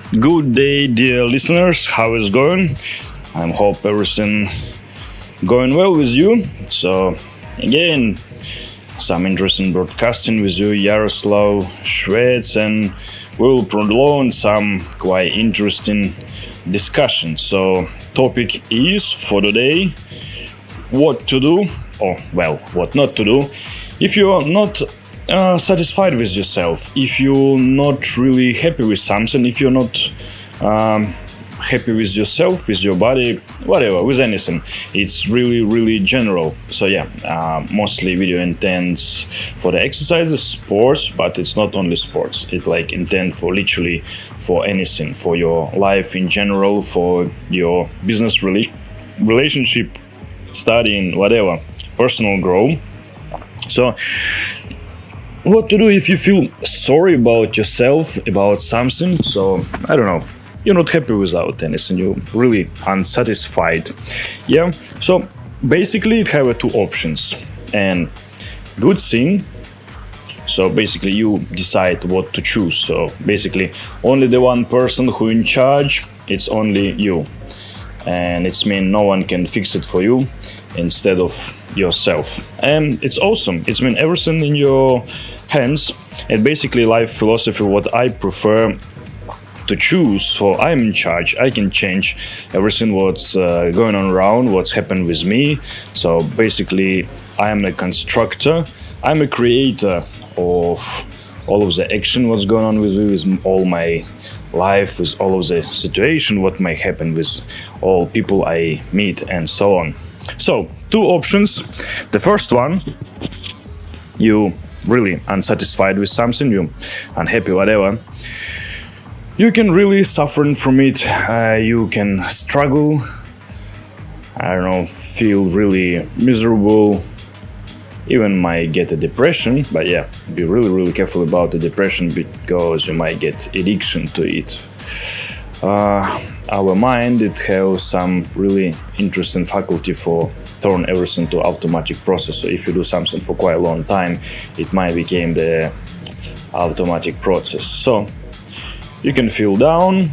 Good day, dear listeners. How is going? I hope everything going well with you. So again, some interesting broadcasting with you, Yaroslav Shvets, and we'll prolong some quite interesting discussions. So topic is for today what to do, or well, what not to do if you are not satisfied with yourself, if you're not really happy with something, if you're not happy with yourself, with your body, whatever, with anything. It's really general. So mostly video intends for the exercises, sports, but it's not only sports. It like intend for literally for anything, for your life in general, for your business relationship, studying, whatever, personal growth. So what to do if you feel sorry about yourself, about something? So I don't know, you're not happy without anything, you're really unsatisfied. So basically it have two options, and good thing, so basically you decide what to choose. So basically only the one person who in charge, it's only you, and it's mean no one can fix it for you instead of yourself. And it's awesome, it's mean everything in your hands. And basically life philosophy, what I prefer to choose, so I'm in charge, I can change everything what's going on around, what's happened with me. So basically I am a constructor, I'm a creator of all of the action what's going on with me, with all my life, with all of the situation what may happen with all people I meet and so on. So two options. The first one, you really unsatisfied with something, you unhappy, whatever, you can really suffer from it, you can struggle, I don't know, feel really miserable, even might get a depression. But be really careful about the depression, because you might get addiction to it. Our mind, it has some really interesting faculty for turn everything to automatic process. So if you do something for quite a long time, it might become the automatic process. So you can feel down,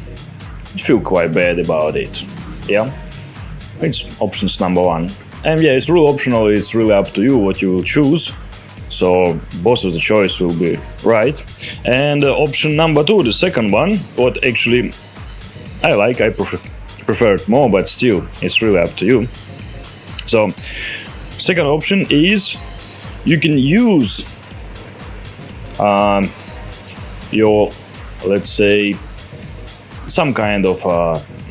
feel quite bad about it. It's options number one. And it's really optional, it's really up to you what you will choose. So both of the choice will be right. And option number two, the second one, what actually I prefer it more, but still it's really up to you. So second option is you can use your, let's say, some kind of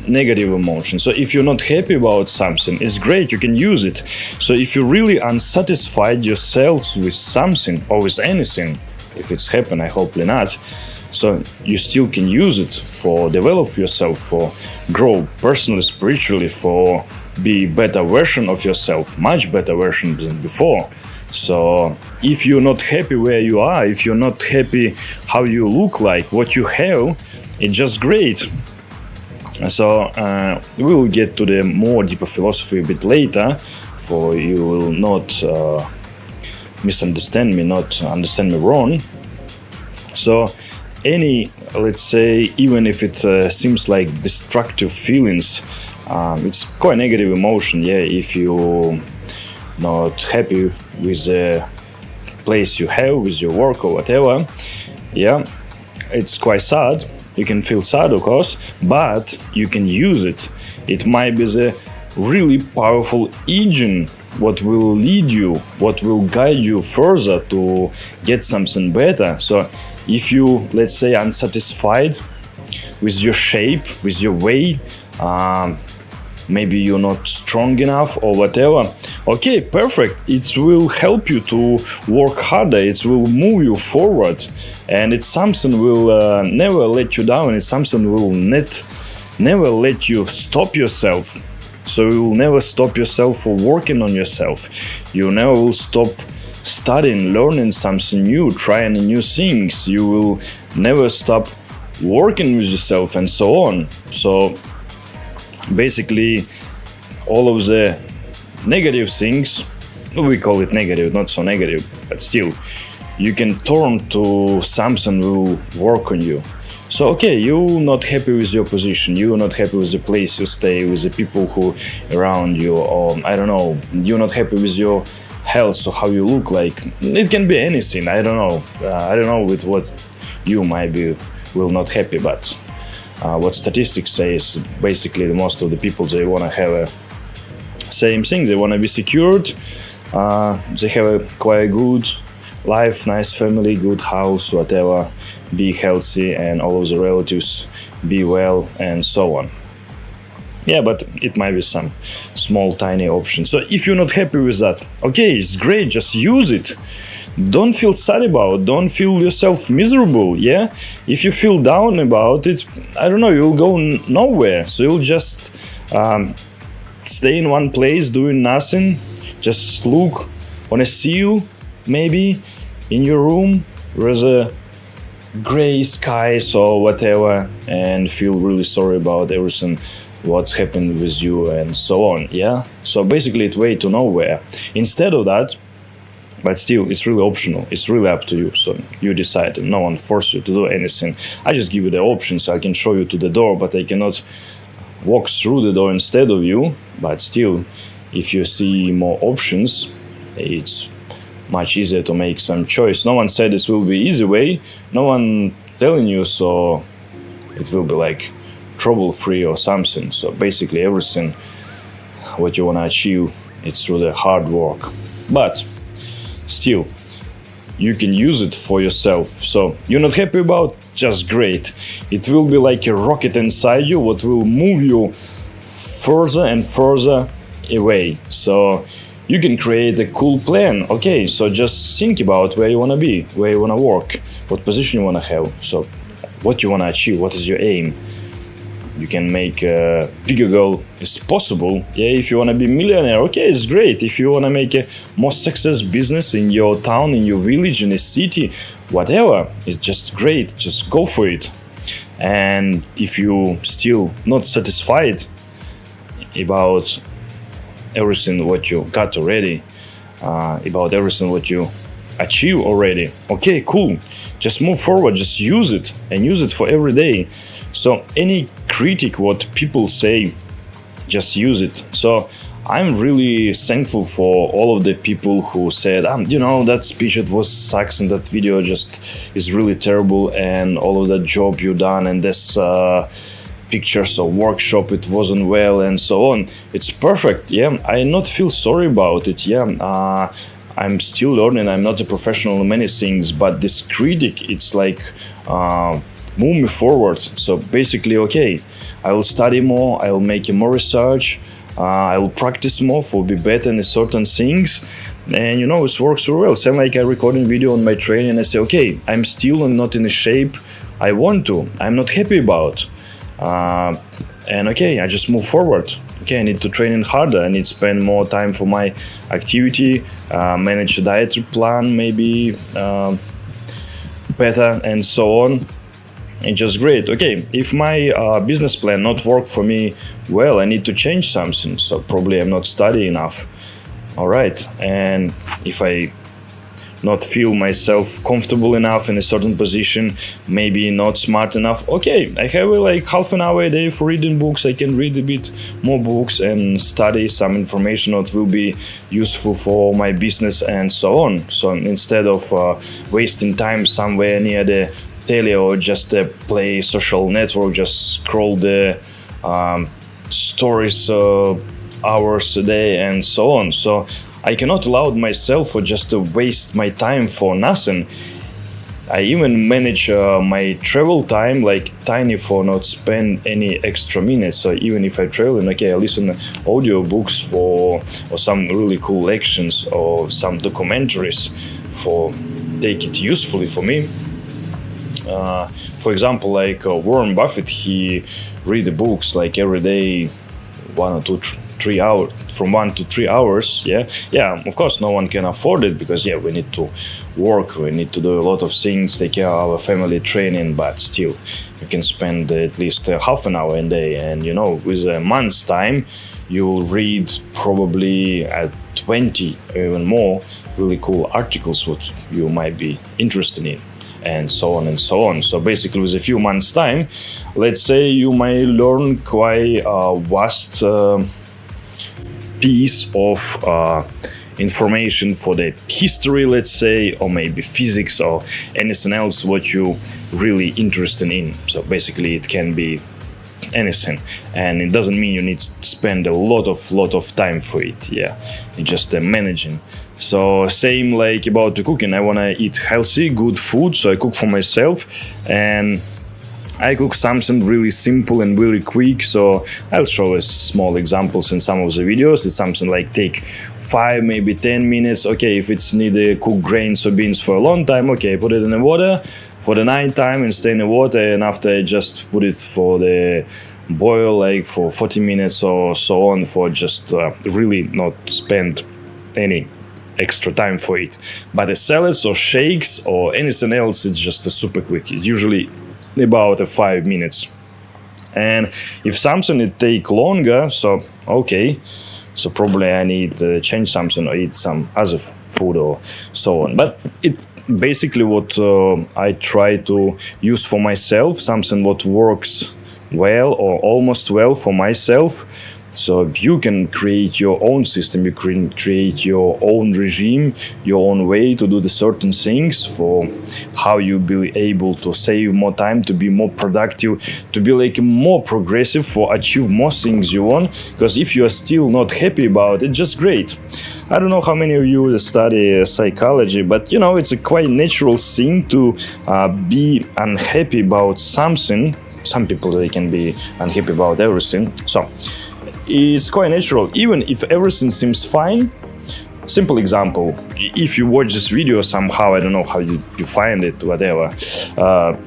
negative emotion. So if you're not happy about something, it's great, you can use it. So if you're really unsatisfied yourself with something or with anything, if it's happened, I hope not, so you still can use it for develop yourself, for grow personally, spiritually, for be better version of yourself, much better version than before. So if you're not happy where you are, if you're not happy how you look like, what you have, it's just great. So we will get to the more deeper philosophy a bit later, for you will not misunderstand me, not understand me wrong. So any, let's say, even if it seems like destructive feelings, it's quite negative emotion. If you're not happy with the place you have, with your work or whatever, it's quite sad. You can feel sad, of course, but you can use it. It might be the really powerful engine what will lead you, what will guide you further to get something better. So if you, let's say, unsatisfied with your shape, with your weight, maybe you're not strong enough or whatever, okay, perfect, it will help you to work harder, it will move you forward, and it's something will never let you down, it's something will never let you stop yourself. So you will never stop yourself for working on yourself, you never will stop studying, learning something new, trying new things, you will never stop working with yourself and so on. So basically all of the negative things, we call it negative, not so negative, but still you can turn to something will work on you. So okay, you're not happy with your position, you're not happy with the place you stay, with the people who around you, or I don't know, you're not happy with your health or how you look like. It can be anything. I don't know. I don't know with what you might be will not happy, but what statistics say is basically most of the people, they want to have a same thing. They want to be secured. They have a quite good life, nice family, good house, whatever, be healthy, and all of the relatives be well, and so on. Yeah, but it might be some small tiny option. So if you're not happy with that, okay, it's great, just use it. Don't feel sad about it, don't feel yourself miserable. Yeah, if you feel down about it, I don't know, you'll go nowhere. So you'll just stay in one place doing nothing, just look on a seal maybe in your room with a gray skies or whatever, and feel really sorry about everything what's happened with you and so on. Yeah, so basically it way to nowhere. Instead of that, but still it's really optional, it's really up to you, so you decide, no one force you to do anything. I just give you the options, I can show you to the door, but I cannot walk through the door instead of you. But still, if you see more options, it's much easier to make some choice. No one said this will be easy way, no one telling you so it will be like trouble-free or something. So basically everything what you want to achieve, it's through the hard work. But still, you can use it for yourself. So you're not happy about, just great. It will be like a rocket inside you, what will move you further and further away. So you can create a cool plan. Okay, so just think about where you want to be, where you want to work, what position you want to have, so what you want to achieve, what is your aim. You can make a bigger goal as possible. Yeah, if you want to be millionaire, okay, it's great. If you want to make a more success business in your town, in your village, in a city, whatever, it's just great. Just go for it. And if you still not satisfied about everything what you got already, about everything what you achieve already, okay, cool. Just move forward. Just use it and use it for every day. So any critic what people say, just use it. So I'm really thankful for all of the people who said, you know, that speech it was sucks and that video just is really terrible, and all of that job you done and this pictures of workshop it wasn't well and so on. It's perfect. Yeah, I not feel sorry about it. Yeah, I'm still learning. I'm not a professional in many things, but this critic, it's like move me forward. So basically, okay, I will study more, I will make more research, I will practice more for be better in certain things, and you know, it works very well. Same like I recording video on my training and I say, okay, I'm still not in the shape I want to, I'm not happy about, and okay, I just move forward. Okay, I need to train harder, I need to spend more time for my activity, manage a dietary plan maybe better, and so on. And just great. Okay, if my business plan not work for me well, I need to change something. So probably I'm not studying enough. All right, and if I not feel myself comfortable enough in a certain position, maybe not smart enough, okay, I have like half an hour a day for reading books. I can read a bit more books and study some information that will be useful for my business and so on. So instead of wasting time somewhere near the telly or just play social network, just scroll the stories hours a day and so on. So I cannot allow myself for just to waste my time for nothing. I even manage my travel time like tiny for not spend any extra minutes. So even if I travel, okay, I listen to audio books for or some really cool lectures or some documentaries for take it usefully for me. For example, like Warren Buffett, he read the books like every day, 1 or 2, 3 hours, from 1 to 3 hours. Yeah. Of course, no one can afford it because we need to work, we need to do a lot of things, take care of our family, training. But still, you can spend at least half an hour a day, and you know, with a month's time, you will read probably at 20, even more, really cool articles what you might be interested in. and so on and so on. So basically, with a few months' time, let's say you may learn quite a vast piece of information for the history, let's say, or maybe physics or anything else what you really interested in. So basically, it can be anything, and it doesn't mean you need to spend a lot of time for it. Yeah, it's just managing. So same like about the cooking. I want to eat healthy, good food, so I cook for myself, and I cook something really simple and really quick. So I'll show us small examples in some of the videos. It's something like take 5, maybe 10 minutes. Okay, if it's need to cook grains or beans for a long time, okay, put it in the water for the night time and stay in the water, and after I just put it for the boil like for 40 minutes or so on, for just really not spend any extra time for it. But the salads or shakes or anything else, it's just a super quick. It's usually about 5 minutes. And if something it take longer, so okay, so probably I need to change something or eat some other food or so on. But it basically what I try to use for myself, something what works well or almost well for myself. So you can create your own system, you can create your own regime, your own way to do the certain things, for how you be able to save more time, to be more productive, to be like more progressive, for achieve more things you want. Because if you are still not happy about it, just great. I don't know how many of you study psychology, but you know, it's a quite natural thing to be unhappy about something. Some people, they can be unhappy about everything. So it's quite natural, even if everything seems fine. Simple example, if you watch this video somehow, I don't know how you find it, whatever,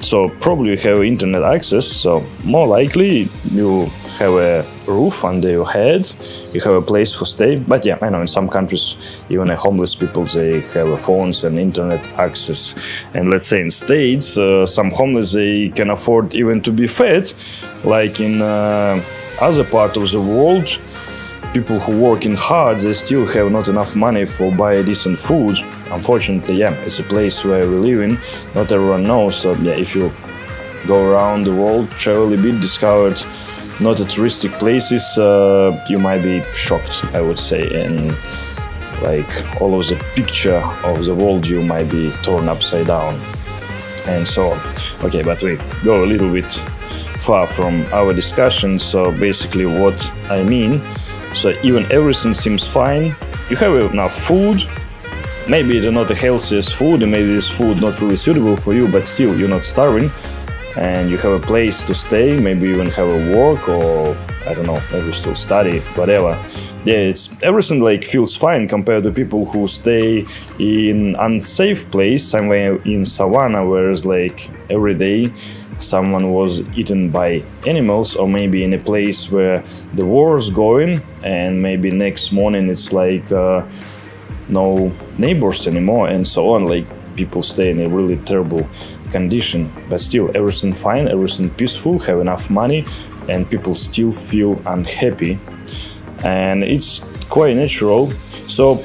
so probably you have internet access, so more likely you have a roof under your head, you have a place for stay. But yeah, I know in some countries, even homeless people, they have phones and internet access. And let's say in States, some homeless, they can afford even to be fed, like in other part of the world. People who working hard, they still have not enough money for buy decent food. Unfortunately, yeah, it's a place where we live in. Not everyone knows. So yeah, if you go around the world, travel a bit, discovered not the touristic places, you might be shocked, I would say, and like all of the picture of the world, you might be torn upside down, and so on. Okay, but we go a little bit far from our discussion. So basically, what I mean. So even everything seems fine, you have enough food, maybe it's not the healthiest food, and maybe this food not really suitable for you, but still you're not starving, and you have a place to stay, maybe you even have a work, or I don't know, maybe still study, whatever. Yeah, it's everything like feels fine compared to people who stay in unsafe place, somewhere in savannah, where it's like every day someone was eaten by animals, or maybe in a place where the war is going, and maybe next morning it's like no neighbors anymore, and so on. Like people stay in a really terrible condition, but still everything fine, everything peaceful, have enough money, and people still feel unhappy, and it's quite natural. So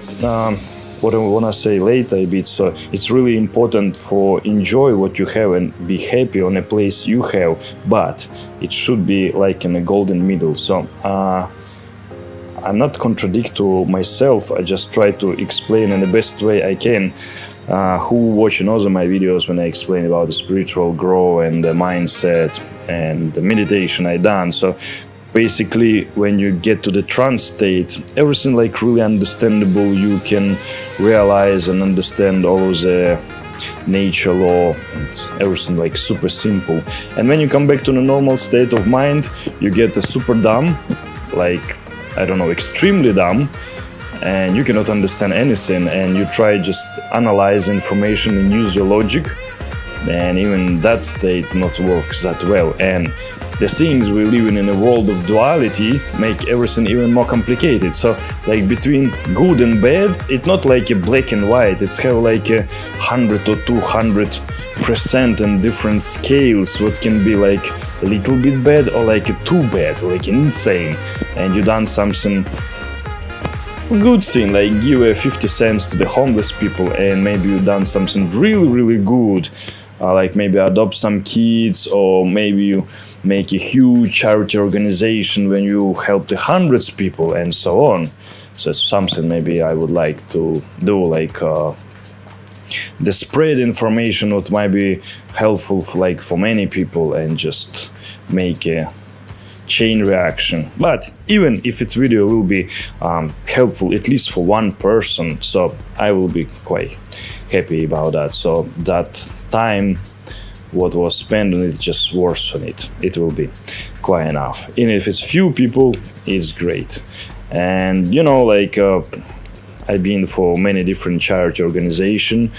what I want to say later a bit, so it's really important for enjoy what you have and be happy on a place you have, but it should be like in a golden middle. So I'm not contradict to myself, I just try to explain in the best way I can. Who watching also my videos when I explain about the spiritual growth and the mindset and the meditation I done. So basically, when you get to the trance state, everything like really understandable, you can realize and understand all of the nature law, and everything like super simple. And when you come back to the normal state of mind, you get a super dumb, like, I don't know, extremely dumb, and you cannot understand anything, and you try just analyze information and use your logic, and even that state not works that well. And the things we live in a world of duality make everything even more complicated. So like between good and bad, it's not like a black and white, it's have like 100 or 200% and different scales, what can be like a little bit bad or like a too bad, like insane, and you done something good thing, like give 50 cents to the homeless people, and maybe you done something really good like maybe adopt some kids, or maybe you make a huge charity organization when you help the hundreds of people and so on. So it's something maybe I would like to do, like the spread information what might be helpful for many people and just make a chain reaction. But even if its video will be helpful at least for one person, so I will be quite happy about that. So that time what was spent on it just worth on it. It will be quite enough. And if it's few people, it's great. And I've been for many different charity organizations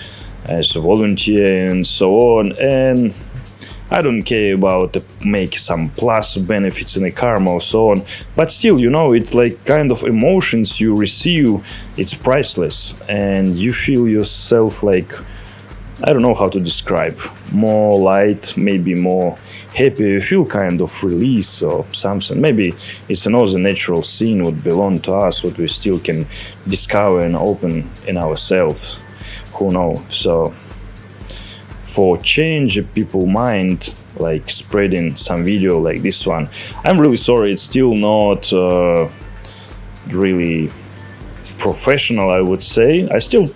as a volunteer and so on, and I don't care about make some plus benefits in the karma or so on, but still, it's like kind of emotions you receive, it's priceless, and you feel yourself like, I don't know how to describe, more light, maybe more happy, you feel kind of release or something. Maybe it's another natural scene what belong to us, what we still can discover and open in ourselves, who knows. So for change people mind, like spreading some video like this one, I'm really sorry, it's still not really professional, I would say. I still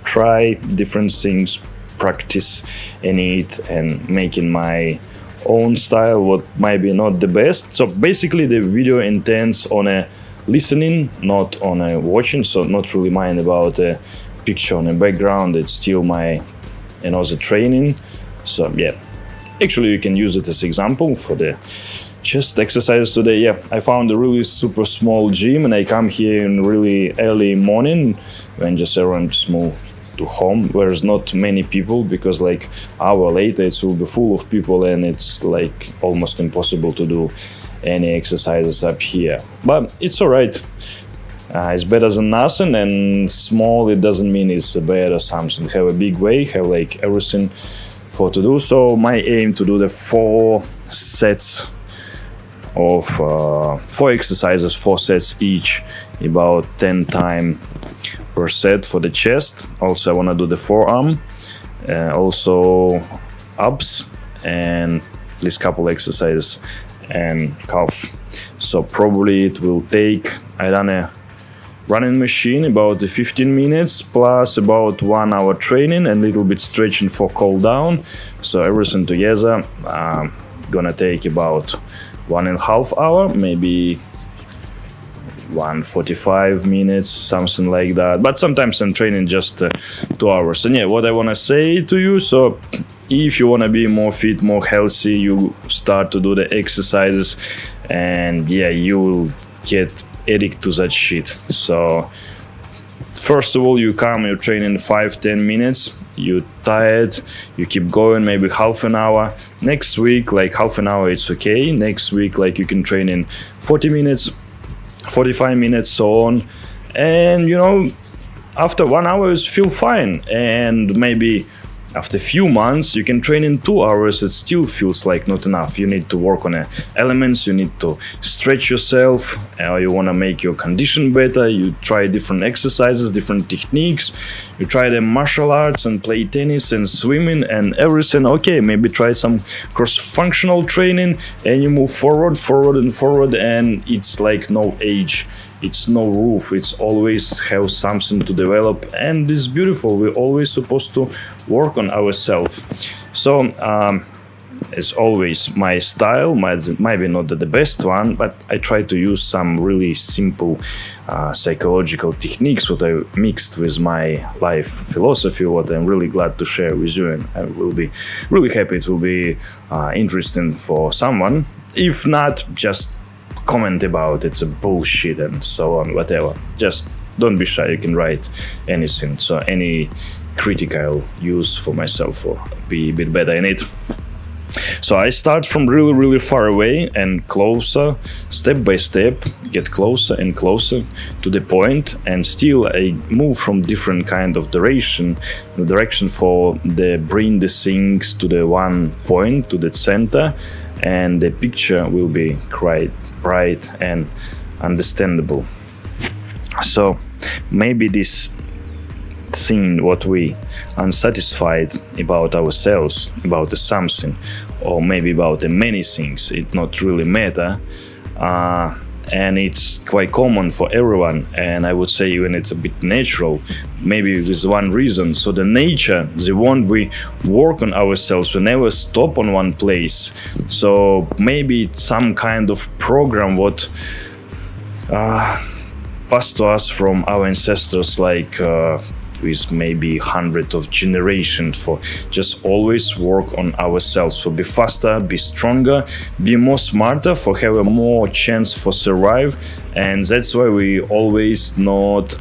try different things, practice in it and making my own style what might be not the best. So basically the video intends on a listening, not on a watching, so not really mind about a picture on the background. It's still my another training. So yeah, actually you can use it as example for the chest exercises today. Yeah, I found a really super small gym and I come here in really early morning when just everyone just move to home where there's not many people, because like hour later it will be full of people and it's like almost impossible to do any exercises up here. But it's all right. It's better than nothing, and small it doesn't mean it's bad or something. Have a big way, have like everything for to do. So my aim to do the 4 sets of 4 exercises, 4 sets each, about 10 times per set for the chest. Also I want to do the forearm, also abs, and at least couple exercises and calf. So probably it will take, I done a running machine about 15 minutes plus about 1 hour training and a little bit stretching for cool down. So everything together gonna take about 1.5 hours, maybe 145 minutes, something like that. But sometimes I'm training just 2 hours. And yeah, what I want to say to you, so if you want to be more fit, more healthy, you start to do the exercises and yeah, you will get addicted to that shit. So first of all, you come, you train in 5-10 minutes, you tired, you keep going, maybe half an hour. Next week, like half an hour, it's okay. Next week, like you can train in 40 minutes, 45 minutes, so on. And after 1 hour you feel fine, and maybe after a few months you can train in 2 hours. It still feels like not enough. You need to work on elements, you need to stretch yourself, you want to make your condition better, you try different exercises, different techniques, you try the martial arts and play tennis and swimming and everything. Okay, maybe try some cross-functional training and you move forward and forward, and it's like no age, it's no roof, it's always have something to develop, and it's beautiful. We're always supposed to work on ourselves. So as always, my style might be not the best one, but I try to use some really simple psychological techniques what I mixed with my life philosophy, what I'm really glad to share with you, and I will be really happy it will be interesting for someone. If not, just comment about it's a bullshit and so on, whatever. Just don't be shy, you can write anything. So any critic I'll use for myself or be a bit better in it. So I start from really far away and closer, step by step, get closer and closer to the point, and still I move from different kind of direction for the bring the things to the one point, to the center, and the picture will be quite bright and understandable. So maybe this thing what we unsatisfied about ourselves, about something, or maybe about the many things, it not really matter, and it's quite common for everyone, and I would say even it's a bit natural, maybe with one reason. So the nature, the one we work on ourselves, we never stop on one place. So maybe it's some kind of program what passed to us from our ancestors, like with maybe hundreds of generations, for just always work on ourselves, for be faster, be stronger, be more smarter, for have a more chance for survive. And that's why we always not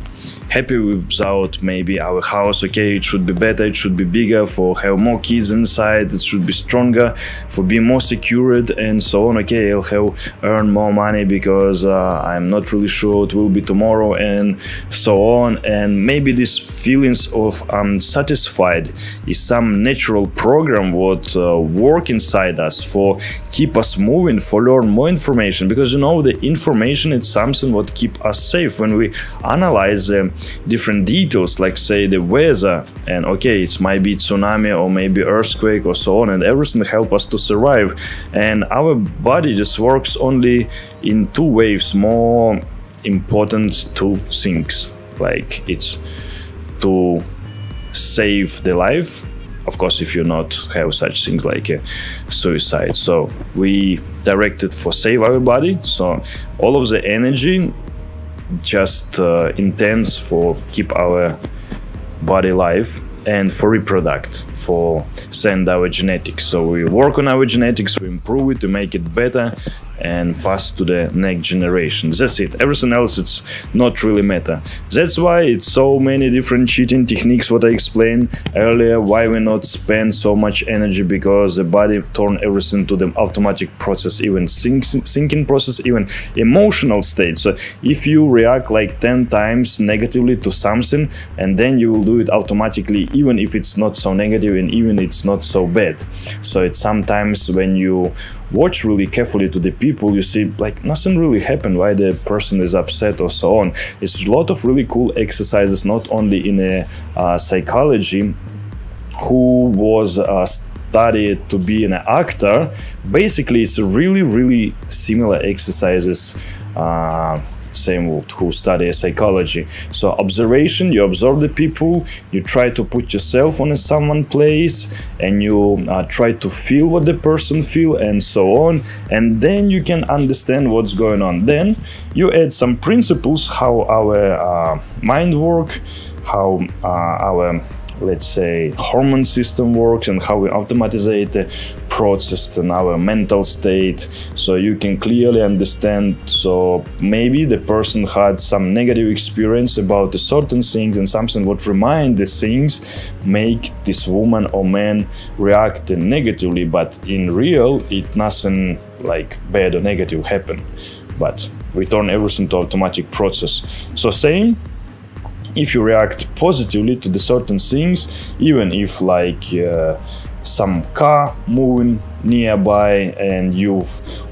happy without maybe our house. Okay, it should be better, it should be bigger, for have more kids inside, it should be stronger, for be more secured and so on. Okay, I'll have earn more money because I'm not really sure it will be tomorrow and so on. And maybe these feelings of unsatisfied is some natural program what work inside us for keep us moving, for learn more information, because the information is something what keep us safe. When we analyze different details, like say the weather, and okay, it might be tsunami or maybe earthquake or so on, and everything help us to survive. And our body just works only in two waves, more important two things, like it's to save the life, of course, if you not have such things like suicide. So we directed for save our body, so all of the energy just intense for keep our body alive, and for reproduct, for send our genetics. So we work on our genetics, we improve it to make it better and pass to the next generation. That's it. Everything else, it's not really matter. That's why it's so many different cheating techniques what I explained earlier, why we not spend so much energy, because the body turn everything to the automatic process, even thinking process, even emotional state. So if you react like 10 times negatively to something, and then you will do it automatically, even if it's not so negative and even it's not so bad. So it's sometimes when you watch really carefully to the people, you see like nothing really happened, why the person is upset or so on. It's a lot of really cool exercises, not only in a psychology, who was studied to be an actor. Basically it's really similar exercises, same who study psychology. So observation, you observe the people, you try to put yourself on someone place, and you try to feel what the person feel and so on, and then you can understand what's going on. Then you add some principles, how our mind work, how our, let's say, hormone system works, and how we automatize the process in our mental state, so you can clearly understand. So maybe the person had some negative experience about a certain things, and something what remind the things make this woman or man react negatively, but in real it nothing like bad or negative happen, but we turn everything to automatic process. So same, if you react positively to the certain things, even if like some car moving nearby and you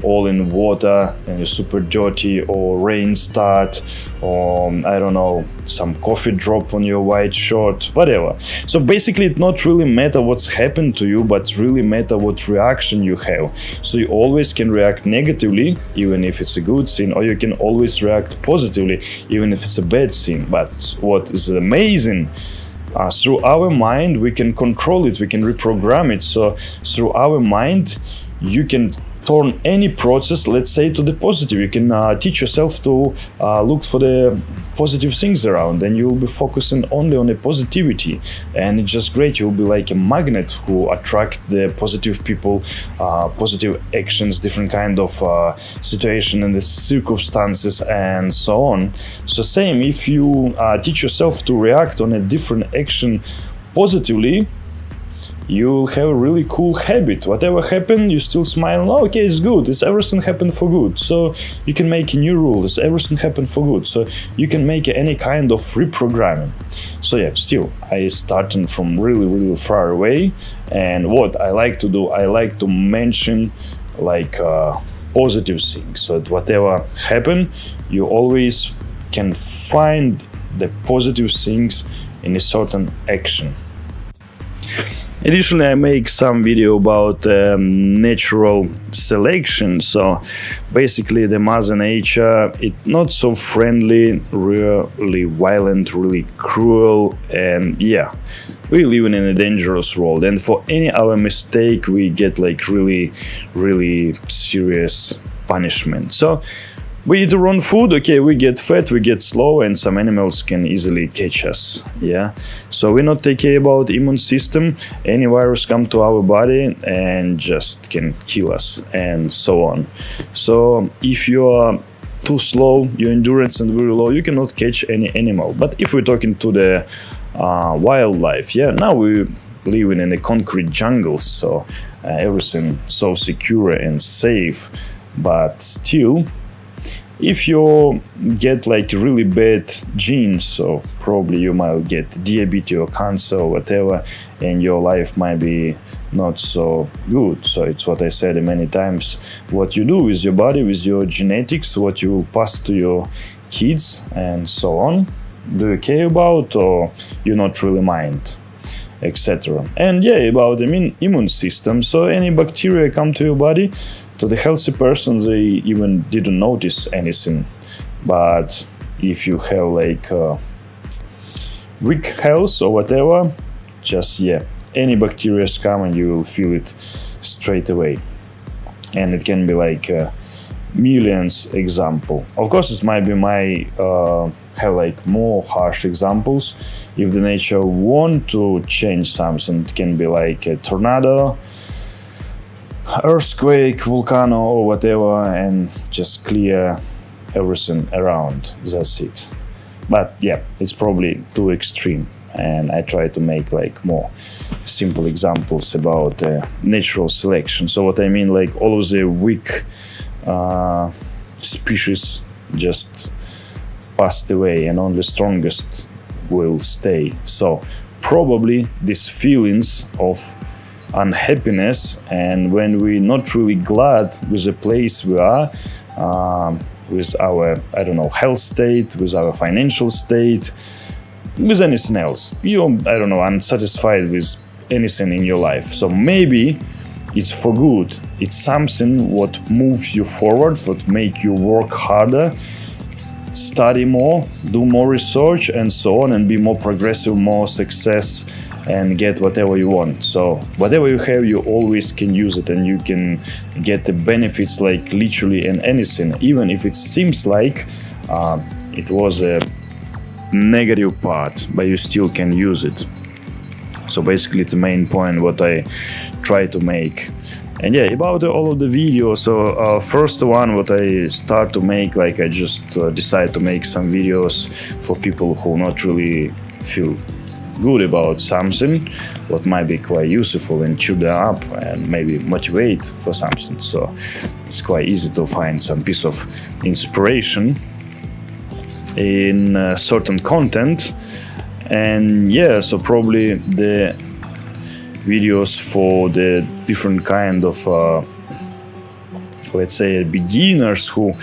all in water and you're super dirty, or rain start, or I don't know, some coffee drop on your white shirt, whatever. So basically it not really matter what's happened to you, but really matter what reaction you have. So you always can react negatively even if it's a good thing, or you can always react positively even if it's a bad thing. But what is amazing, through our mind we can control it, we can reprogram it. So through our mind you can turn any process, let's say, to the positive. You can teach yourself to look for the positive things around, and you will be focusing only on the positivity, and it's just great. You'll be like a magnet who attract the positive people, positive actions, different kind of situation and the circumstances and so on. So same, if you teach yourself to react on a different action positively, you'll have a really cool habit. Whatever happened, you still smile. Oh, okay, it's good. It's everything happened for good. So you can make a new rule. It's everything happened for good. So you can make any kind of reprogramming. So yeah, still, I started from really far away. And what I like to do, I like to mention like positive things. So that whatever happened, you always can find the positive things in a certain action. Additionally, I make some video about natural selection. So basically the mother nature, it's not so friendly, really violent, really cruel, and yeah, we live in a dangerous world, and for any other mistake we get like really serious punishment. So we eat the wrong food, okay, we get fat, we get slow, and some animals can easily catch us. Yeah, so we not take care about immune system. Any virus come to our body and just can kill us, and so on. So if you are too slow, your endurance is very low, you cannot catch any animal. But if we're talking to the wildlife, yeah, now we living in a concrete jungle, so everything so secure and safe. But still, if you get like really bad genes, so probably you might get diabetes or cancer or whatever, and your life might be not so good. So it's what I said many times, what you do with your body, with your genetics, what you will pass to your kids and so on. Do you care about, or you not really mind, etc. And yeah, about the immune system. So any bacteria come to your body, to the healthy person, they even didn't notice anything. But if you have like weak health or whatever, just yeah, any bacteria come and you will feel it straight away. And it can be like millions example. Of course, it might be my have like more harsh examples. If the nature want to change something, it can be like a tornado, earthquake, volcano or whatever, and just clear everything around. That's it. But yeah, it's probably too extreme, and I try to make like more simple examples about natural selection. So what I mean, like all of the weak species just passed away and only strongest will stay. So probably these feelings of unhappiness, and when we're not really glad with the place we are, with our, I don't know, health state, with our financial state, with anything else, you're, I don't know, unsatisfied with anything in your life. So maybe it's for good. It's something what moves you forward, what make you work harder, study more, do more research and so on, and be more progressive, more success, and get whatever you want. So whatever you have, you always can use it, and you can get the benefits like literally in anything, even if it seems like it was a negative part, but you still can use it. So basically it's the main point what I try to make. And yeah, about all of the videos, so first one what I start to make, like I just decide to make some videos for people who not really feel good about something, what might be quite useful, and chew them up and maybe motivate for something. So it's quite easy to find some piece of inspiration in certain content. And yeah, so probably the videos for the different kind of let's say beginners who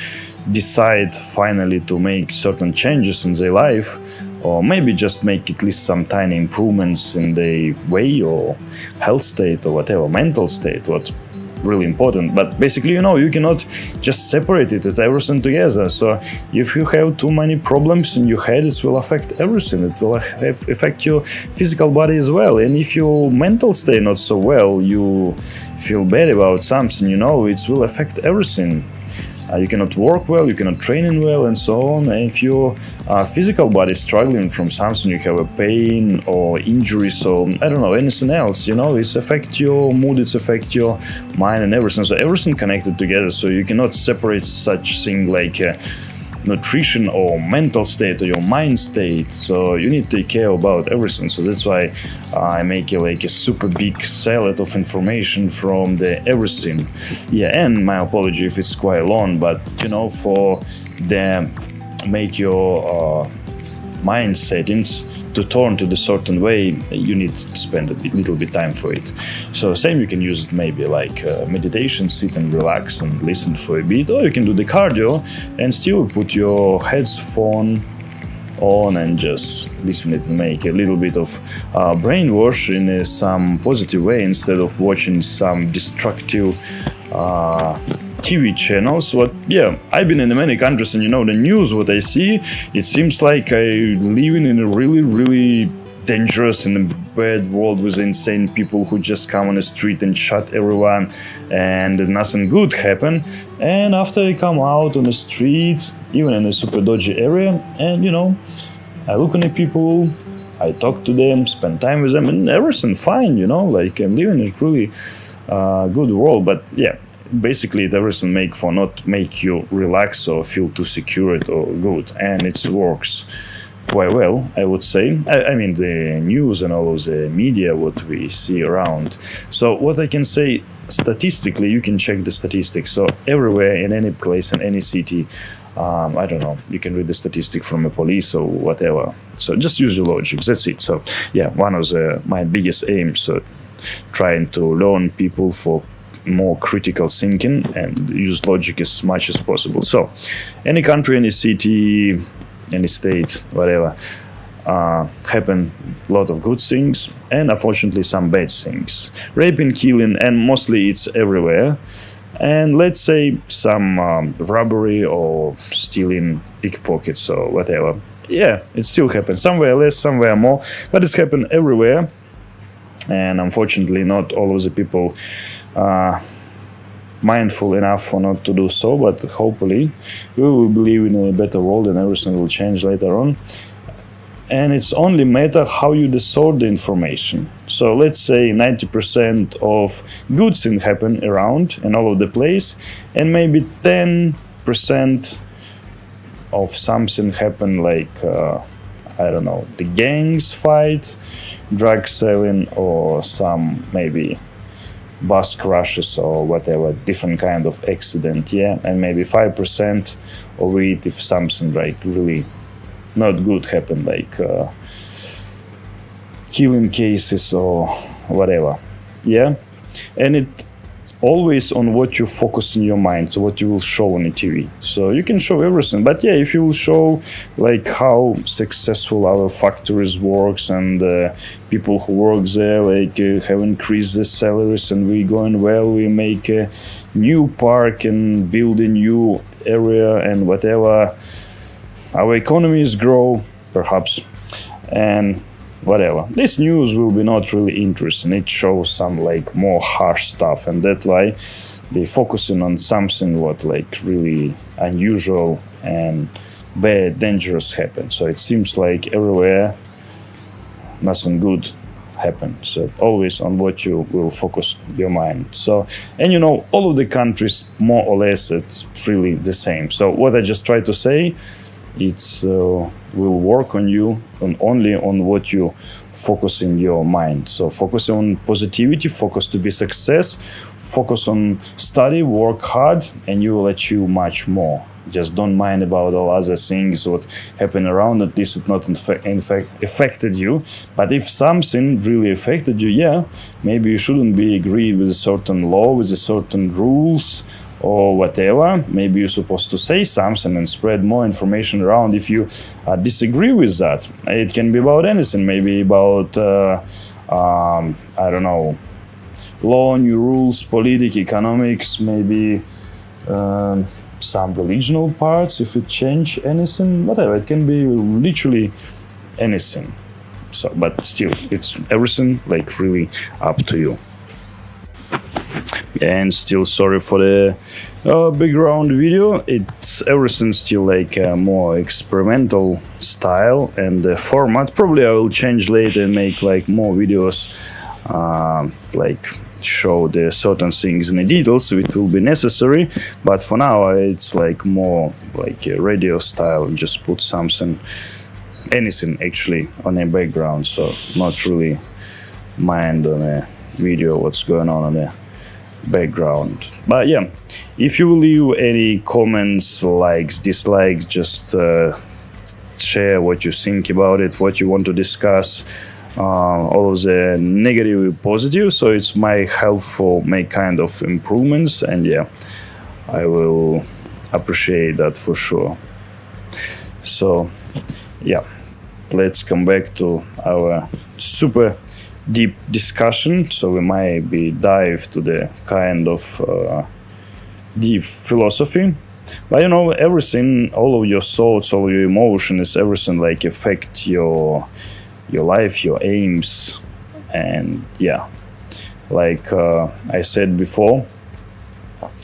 decide finally to make certain changes in their life, or maybe just make at least some tiny improvements in their way or health state or whatever, mental state, what really important. But basically, you know, you cannot just separate it, everything together. So if you have too many problems in your head, it will affect everything. It will affect your physical body as well. And if your mental state not so well, you feel bad about something, you know, it will affect everything. You cannot work well, you cannot train well, and so on. And if your physical body is struggling from something, you have a pain or injuries or I don't know, anything else, you know, it's affect your mood, it's affect your mind and everything. So everything connected together. So you cannot separate such thing like nutrition or mental state or your mind state. So you need to take care about everything. So that's why I make like a super big salad of information from the everything. Yeah, and my apology if it's quite long, but you know, for the make your mind settings to turn to the certain way, you need to spend a little bit time for it. So same, you can use it maybe like meditation, sit and relax and listen for a bit, or you can do the cardio and still put your headphone on and just listen it and make a little bit of brainwash in some positive way instead of watching some destructive TV channels. I've been in many countries, and the news, what I see, it seems like I living in a really, really dangerous and bad world with insane people who just come on the street and shot everyone, and nothing good happen. And after I come out on the street, even in a super dodgy area, and I look on the people, I talk to them, spend time with them, and everything fine. Like I'm living in a really good world. But basically it everything not make you relax or feel too secure or good, and it works quite well, I would say. I mean the news and all of the media what we see around. So what I can say statistically, you can check the statistics. So everywhere, in any place, in any city, I don't know, you can read the statistic from the police or whatever. So just use your logic, that's it. So one of my biggest aims, trying to learn people for more critical thinking and use logic as much as possible. So any country, any city, any state, whatever, happen a lot of good things and unfortunately some bad things. Raping, killing, and mostly it's everywhere. And let's say some robbery or stealing, pickpockets or whatever. It still happens. Somewhere less, somewhere more, but it's happened everywhere. And unfortunately not all of the people mindful enough for not to do so, but hopefully we will live in a better world and everything will change later on. And it's only matter how you distort the information. So let's say 90% of good things happen around and all over the place, and maybe 10% of something happen like I don't know, the gangs fight, drug selling, or some maybe bus crashes or whatever, different kind of accident, and maybe 5% of it if something like really not good happened, like killing cases or whatever, and it always on what you focus in your mind, so what you will show on the TV. So you can show everything, but if you will show like how successful our factories works and people who work there like have increased the salaries and we going well, we make a new park and build a new area and whatever, our economies grow perhaps, and whatever. This news will be not really interesting. It shows some like more harsh stuff, and that's why they focusing on something what like really unusual and bad, dangerous happen. So it seems like everywhere nothing good happen. So always on what you will focus your mind. So, and all of the countries more or less it's really the same. So what I just try to say, it's will work on you and only on what you focus in your mind. So focus on positivity, focus to be success, focus on study, work hard, and you will achieve much more. Just don't mind about all other things what happen around. At least it not in fact affected you. But if something really affected you, maybe you shouldn't be agreed with a certain law, with a certain rules or whatever. Maybe you're supposed to say something and spread more information around if you disagree with that. It can be about anything, maybe about I don't know, law, new rules, politics, economics, maybe some religional parts, if it change anything, whatever. It can be literally anything. So, but still, it's everything like really up to you. And still sorry for the background video. It's everything still like a more experimental style and the format. Probably I will change later and make like more videos like show the certain things in the details, so it will be necessary. But for now it's like more like a radio style, just put something, anything actually on a background, so not really mind on a video what's going on the background. But if you leave any comments, likes, dislikes, just share what you think about it, what you want to discuss, all of the negative and positive, so it's my help for make kind of improvements, and I will appreciate that for sure. So let's come back to our super deep discussion. So we might be dive to the kind of deep philosophy. But everything, all of your thoughts, all your emotions, everything like affect your life, your aims, and like I said before,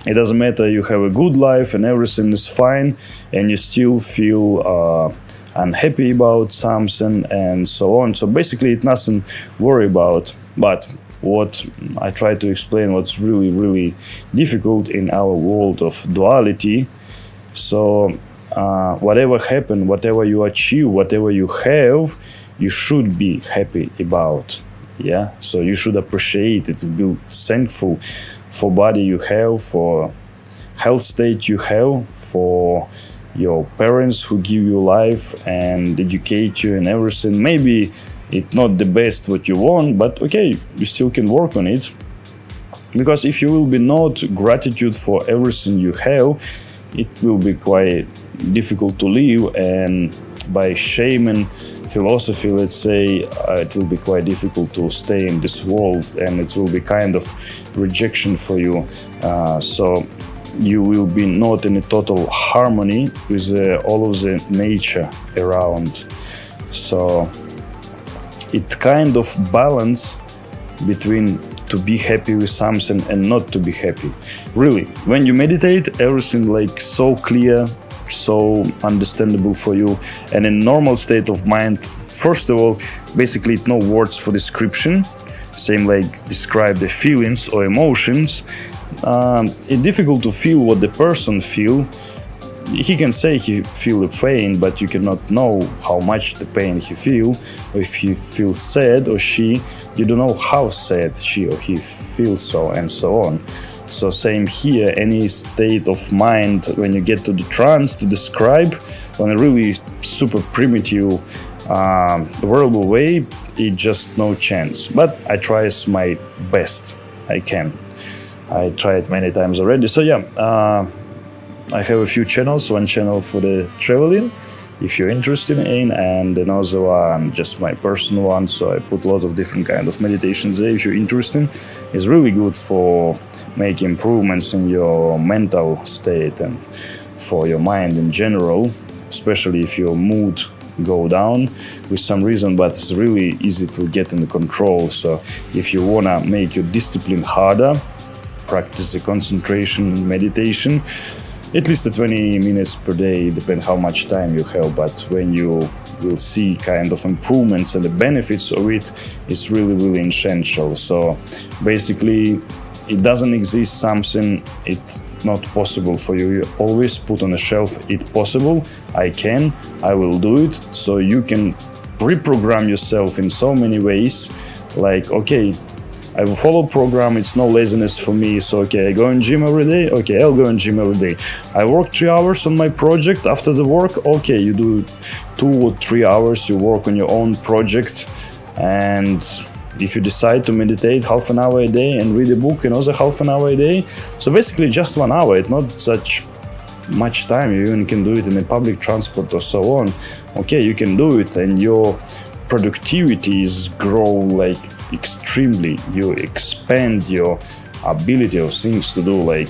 it doesn't matter you have a good life and everything is fine, and you still feel unhappy about something and so on. So basically, it's nothing to worry about. But what I try to explain, what's really, really difficult in our world of duality. So whatever happened, whatever you achieve, whatever you have, you should be happy about. Yeah, so you should appreciate it, be thankful for body you have, for health state you have, for your parents who give you life and educate you and everything. Maybe it's not the best what you want, but okay, you still can work on it. Because if you will be not gratitude for everything you have, it will be quite difficult to live, and by shame and philosophy, let's say, it will be quite difficult to stay in this world, and it will be kind of rejection for you. So you will be not in a total harmony with all of the nature around. So it kind of balance between to be happy with something and not to be happy. Really, when you meditate, everything like so clear, so understandable for you, and in normal state of mind, first of all, basically no words for description, same like describe the feelings or emotions. It's difficult to feel what the person feel. He can say he feel the pain, but you cannot know how much the pain he feel. Or if he feels sad or she, you don't know how sad she or he feels, so and so on. So same here, any state of mind when you get to the trance to describe on a really super primitive verbal way, it just no chance. But I try my best I can. I tried many times already. So I have a few channels, one channel for the traveling, if you're interested in, and another one, just my personal one. So I put a lot of different kind of meditations there if you're interested. It's really good for making improvements in your mental state and for your mind in general, especially if your mood go down with some reason, but it's really easy to get in the control. So if you wanna make your discipline harder, practice the concentration meditation, at least 20 minutes per day, depends how much time you have, but when you will see kind of improvements and the benefits of it, it's really, really essential. So basically, it doesn't exist something it's not possible for you. You always put on a shelf, it's possible, I can, I will do it. So you can reprogram yourself in so many ways, like, okay, I will follow program, it's no laziness for me, so okay, I go in gym every day, okay, I'll go in gym every day. I work 3 hours on my project, after the work, okay, you do 2 or 3 hours, you work on your own project, and if you decide to meditate half an hour a day and read a book another half an hour a day, so basically just 1 hour, it's not such much time, you even can do it in a public transport or so on. Okay, you can do it, and your productivity is grow like extremely, you expand your ability of things to do like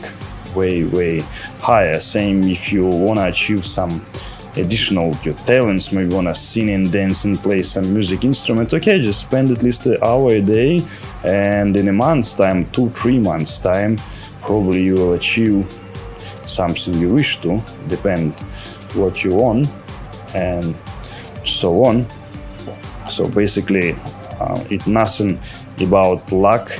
way higher. Same if you want to achieve some additional your talents, maybe want to sing and dance and play some music instrument, okay, just spend at least an hour a day, and in a month's time, 2-3 months time, probably you will achieve something you wish to, depend what you want and so on. So basically it's nothing about luck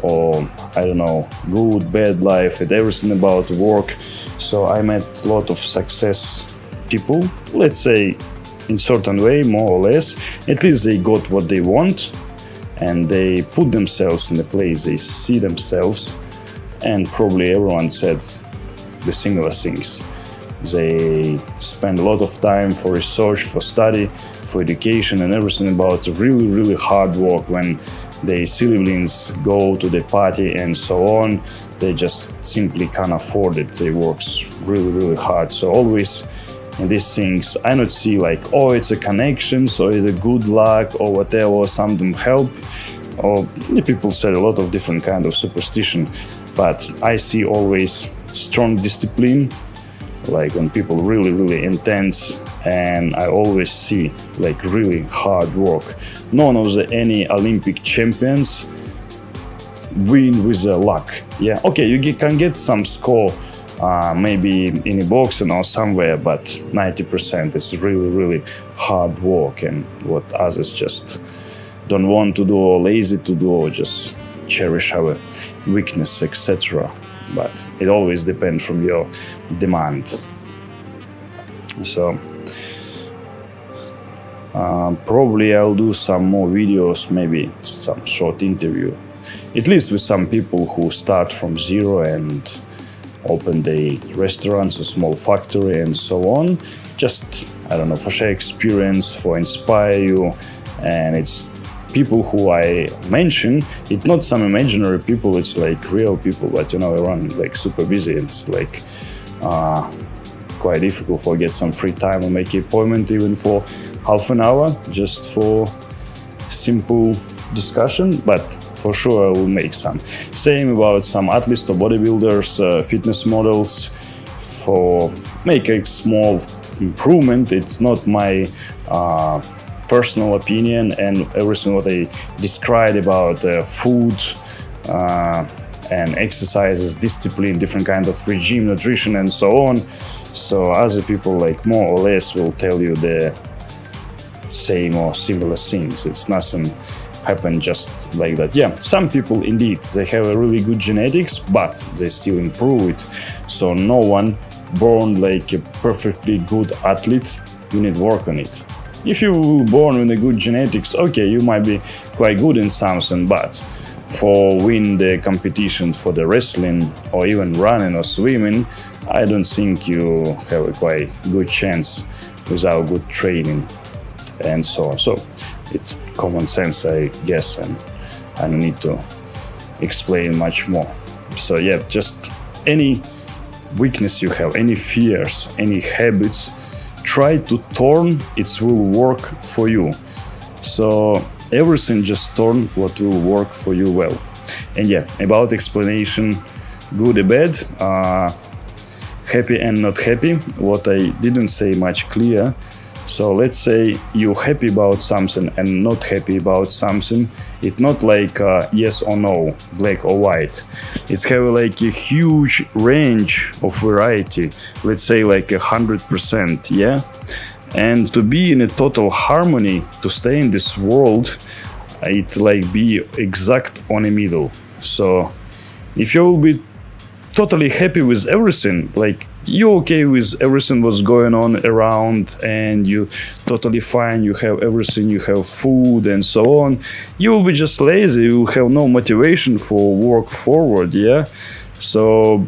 or I don't know, good, bad life, it's everything about work. So I met a lot of success people, let's say in certain way, more or less, at least they got what they want and they put themselves in a place, they see themselves, and probably everyone said the similar things. They spend a lot of time for research, for study, for education and everything about really hard work. When their siblings go to the party and so on, they just simply can't afford it. They work really hard. So always in these things. I not see like, oh, it's a connection, so it's a good luck or whatever, or something help. Or the people said a lot of different kind of superstition, but I see always strong discipline, like when people really intense, and I always see like really hard work. None of any Olympic champions win with luck. Yeah, okay, you can get some score maybe in a boxing or somewhere, but 90% is really hard work, and what others just don't want to do or lazy to do or just cherish our weakness, etc. But it always depends from your demand. So probably I'll do some more videos, maybe some short interview, at least with some people who start from zero and open the restaurants, a small factory and so on. Just, I don't know, for share experience, for inspire you. And it's people who I mention, it's not some imaginary people, it's like real people, but you know, around like super busy. It's like quite difficult for get some free time and make an appointment even for half an hour just for simple discussion, but for sure I will make some. Same about some athletes or bodybuilders, fitness models, for make a small improvement. It's not my personal opinion, and everything what I described about food and exercises, discipline, different kind of regime, nutrition and so on. So other people like more or less will tell you the same or similar things. It's nothing happen just like that. Yeah, some people indeed, they have a really good genetics, but they still improve it. So no one born like a perfectly good athlete, you need work on it. If you were born with a good genetics, okay, you might be quite good in something, but for win the competition for the wrestling or even running or swimming, I don't think you have a quite good chance without good training and so on. So it's common sense, I guess, and I don't need to explain much more. So yeah, just any weakness you have, any fears, any habits, try to turn, it will work for you. So everything just turn what will work for you well. And yeah, about explanation, good and bad, happy and not happy, what I didn't say much clear. So let's say you're happy about something and not happy about something. It's not like yes or no, black or white. It's have like a huge range of variety. Let's say like 100%, yeah. And to be in a total harmony, to stay in this world, it like be exact on the middle. So if you will be totally happy with everything, like you're okay with everything what's going on around and you totally fine, you have everything, you have food and so on, you will be just lazy, you will have no motivation for work forward, yeah. So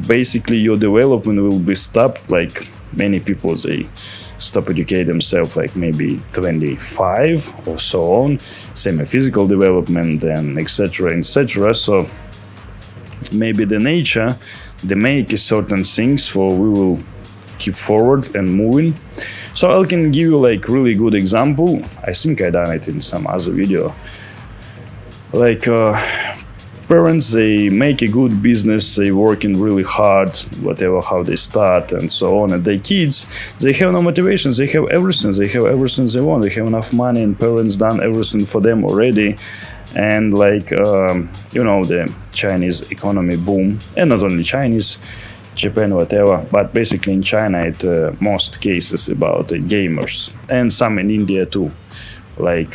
basically your development will be stopped. Like many people, they stop educate themselves like maybe 25 or so on, same physical development and etc. So maybe the nature, they make certain things for we will keep forward and moving. So I can give you like really good example. I think I done it in some other video. Like parents, they make a good business, they working really hard, whatever how they start and so on. And their kids, they have no motivation, they have everything they want, they have enough money, and parents done everything for them already. And like you know, the Chinese economy boom, and not only Chinese, Japan, whatever, but basically in China it most cases about gamers, and some in India too, like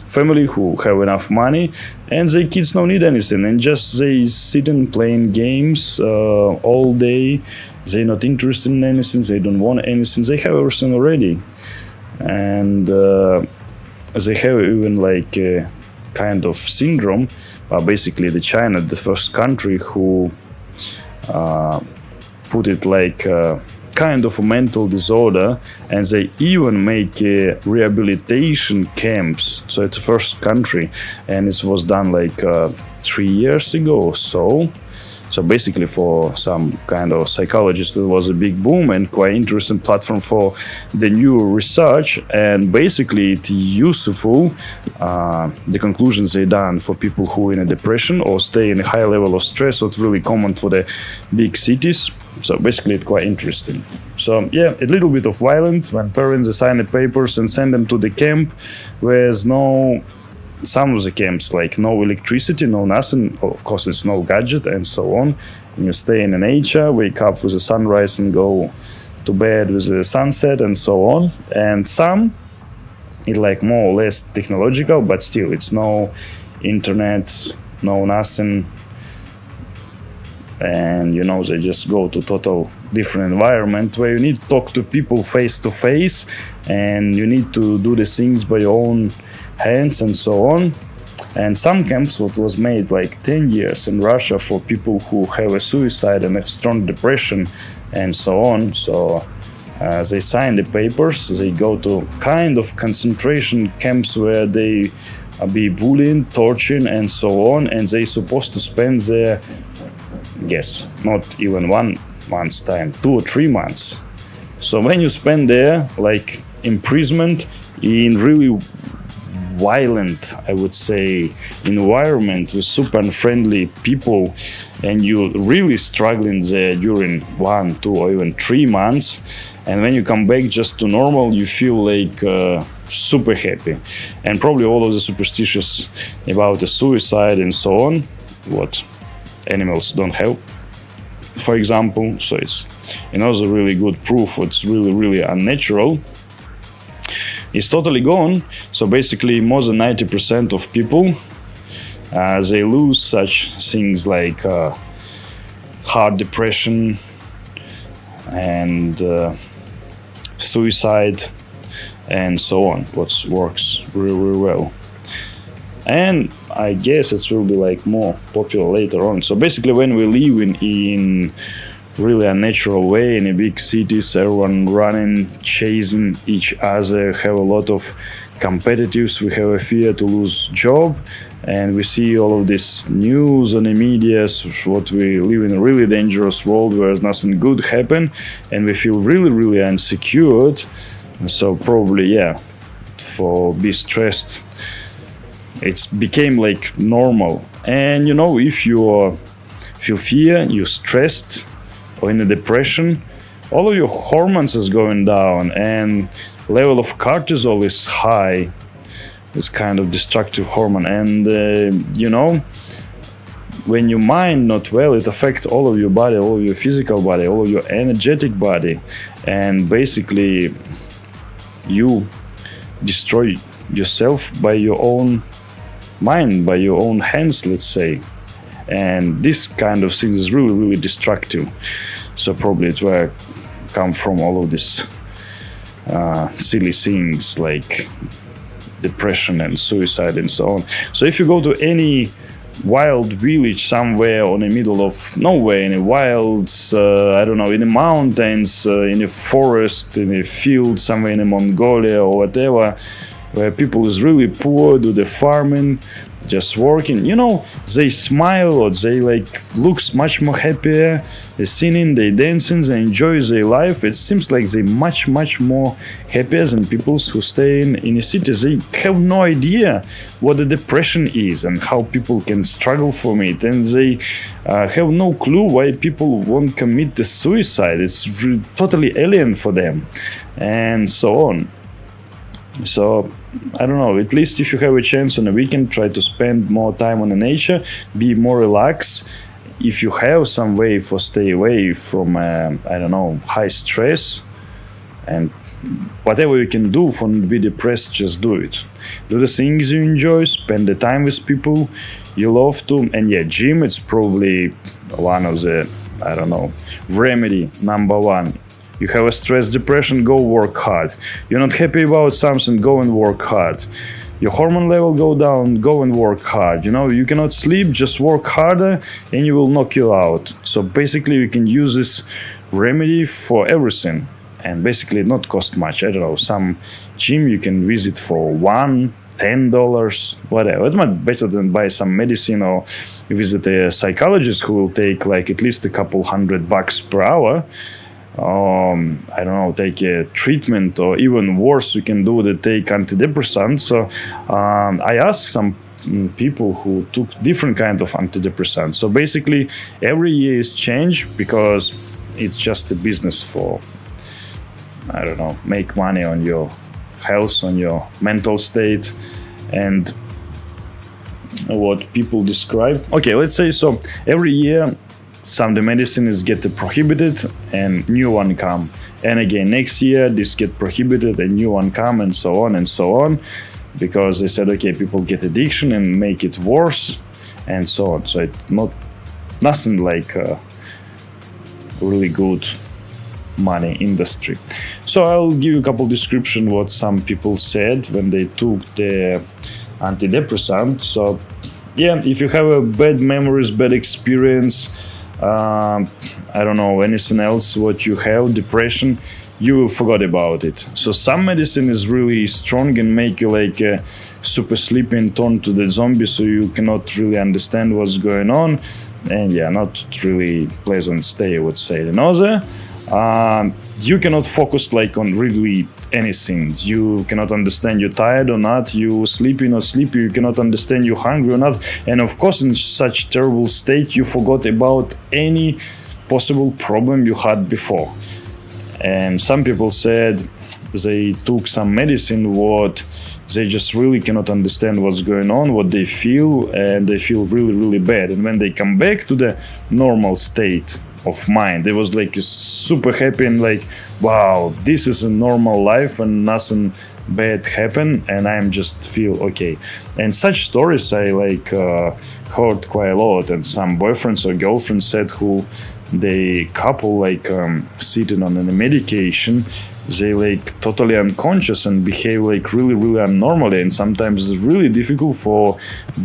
family who have enough money and their kids don't need anything, and just they sitting playing games all day. They're not interested in anything, they don't want anything, they have everything already. And they have even like a kind of syndrome. Basically, the China, the first country who put it like kind of a mental disorder, and they even make rehabilitation camps. So it's the first country, and it was done like 3 years ago or so. So basically, for some kind of psychologists, it was a big boom and quite interesting platform for the new research. And basically, it's useful. The conclusions they done for people who are in a depression or stay in a high level of stress, what's really common for the big cities. So basically, it's quite interesting. So yeah, a little bit of violence when parents assign the papers and send them to the camp, where's no. Some of the camps, like no electricity, no nothing, of course it's no gadget and so on. And you stay in nature, wake up with the sunrise and go to bed with the sunset and so on. And some, it's like more or less technological, but still it's no internet, no nothing. And they just go to total different environment where you need to talk to people face to face, and you need to do the things by your own hands and so on. And some camps what was made like 10 years in Russia for people who have a suicide and a strong depression and so on. So they sign the papers, they go to kind of concentration camps where they be bullying, torturing and so on, and they supposed to spend their not even 1 month's time, 2 or 3 months. So when you spend there like imprisonment in really violent, I would say, environment with super unfriendly people, and you really struggling there during 1, 2 or even 3 months, and when you come back just to normal, you feel like super happy. And probably all of the superstitious about the suicide and so on, what animals don't have, for example. So it's another really good proof what's really unnatural. It's totally gone. So basically more than 90% of people they lose such things like heart depression and suicide and so on, what works really well. And I guess it will be like more popular later on. So basically when we live in really unnatural way in a big cities, everyone running, chasing each other, have a lot of competitives, we have a fear to lose job, and we see all of this news on the media, what we live in a really dangerous world where nothing good happen, and we feel really unsecured. So probably for be stressed, it's became like normal. And if you feel fear, you're stressed or in a depression, all of your hormones is going down and level of cortisol is high, this kind of destructive hormone. And when your mind not well, it affects all of your body, all of your physical body, all of your energetic body, and basically you destroy yourself by your own mind, by your own hands, let's say. And this kind of thing is really destructive. So probably it's where I come from all of this silly things like depression and suicide and so on. So if you go to any wild village somewhere on the middle of nowhere, in the wilds, in the mountains, in a forest, in a field somewhere in Mongolia or whatever, where people is really poor, do the farming, just working, they smile or they looks much more happier, they singing, they dancing, they enjoy their life. It seems like they much more happier than people who stay in a city. They have no idea what the depression is and how people can struggle from it, and they have no clue why people won't commit the suicide. It's totally alien for them and so on. So I don't know, at least if you have a chance on a weekend, try to spend more time on the nature, be more relaxed. If you have some way for stay away from high stress, and whatever you can do for not be depressed, just do it. Do the things you enjoy, spend the time with people you love to. And gym, it's probably one of the remedy number one. You have a stress, depression, go work hard. You're not happy about something, go and work hard. Your hormone level go down, go and work hard. You cannot sleep, just work harder and you will knock you out. So basically you can use this remedy for everything, and basically not cost much. Some gym you can visit for 1 $10, whatever. It's much better than buy some medicine or visit a psychologist who will take like at least a couple $100 per hour. I don't know, take a treatment, or even worse, you can do the take antidepressants. So I asked some people who took different kind of antidepressants. So basically, every year is changed because it's just a business for, I don't know, make money on your health, on your mental state, and what people describe. Okay, let's say so. Every year, some the medicine is get prohibited and new one come, and again next year this get prohibited and new one come, and so on, because they said okay, people get addiction and make it worse, and so on. So it's nothing like a really good money industry. So I'll give you a couple description what some people said when they took the antidepressant. So yeah, if you have a bad memories, bad experience, I don't know, anything else what you have, depression, you will forget about it. So some medicine is really strong and make you like super sleepy and turn to the zombie, so you cannot really understand what's going on, and yeah, not really pleasant stay, I would say. Another, you cannot focus like on really anything. You cannot understand you're tired or not, you sleepy, not sleepy, you cannot understand you're hungry or not. And of course, in such terrible state, you forgot about any possible problem you had before. And some people said they took some medicine what they just really cannot understand what's going on, what they feel, and they feel really, really bad. And when they come back to the normal state of mind, they was like super happy and like, wow, this is a normal life and nothing bad happened, and I'm just feel okay. And such stories I like heard quite a lot. And some boyfriends or girlfriends said who they couple like sitting on a medication, they like totally unconscious and behave like really, really abnormally, and sometimes it's really difficult for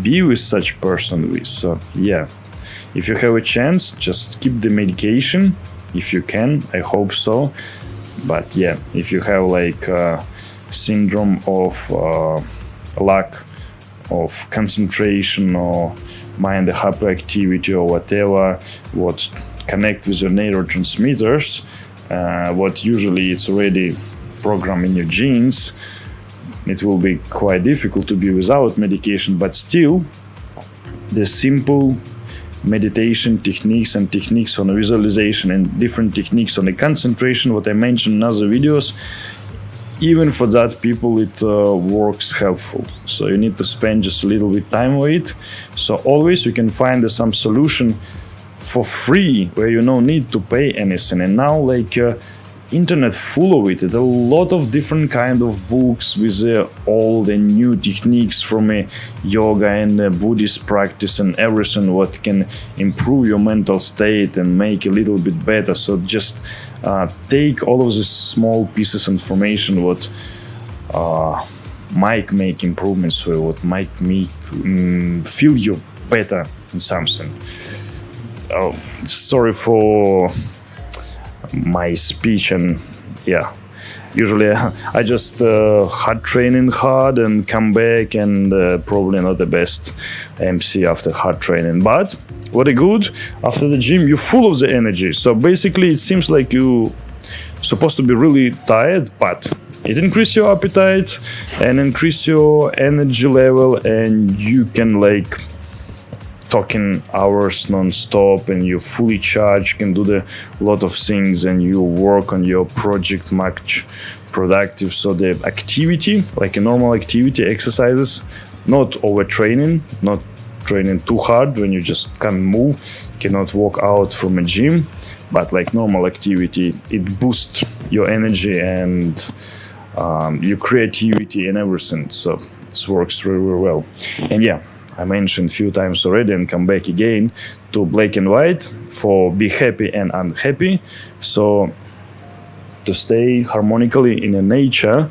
be with such person with. So yeah, if you have a chance, just keep the medication if you can. I hope so. But yeah, if you have like syndrome of lack of concentration or mind hyperactivity or whatever, what connect with your neurotransmitters, what usually it's already programmed in your genes, it will be quite difficult to be without medication. But still, the simple meditation techniques and techniques on visualization and different techniques on the concentration, what I mentioned in other videos, even for that people it works helpful. So you need to spend just a little bit time with it. So always you can find some solution for free where you no need to pay anything. And now like internet full of it, a lot of different kind of books with old and new techniques from yoga and Buddhist practice and everything what can improve your mental state and make a little bit better. So just take all of these small pieces of information what might make improvements for you, what might make feel you better in something. Sorry for my speech, and yeah, usually I just hard training hard and come back, and probably not the best MC after hard training. But what a good, after the gym you're full of the energy. So basically it seems like you supposed to be really tired, but it increase your appetite and increase your energy level, and you can like talking hours non-stop, and you fully charged, can do the lot of things, and you work on your project much productive. So the activity, like a normal activity, exercises, not overtraining, not training too hard when you just can't move, cannot walk out from a gym, but like normal activity, it boosts your energy and your creativity and everything. So it works really, really well. And yeah, I mentioned a few times already and come back again to black and white for be happy and unhappy. So to stay harmonically in a nature,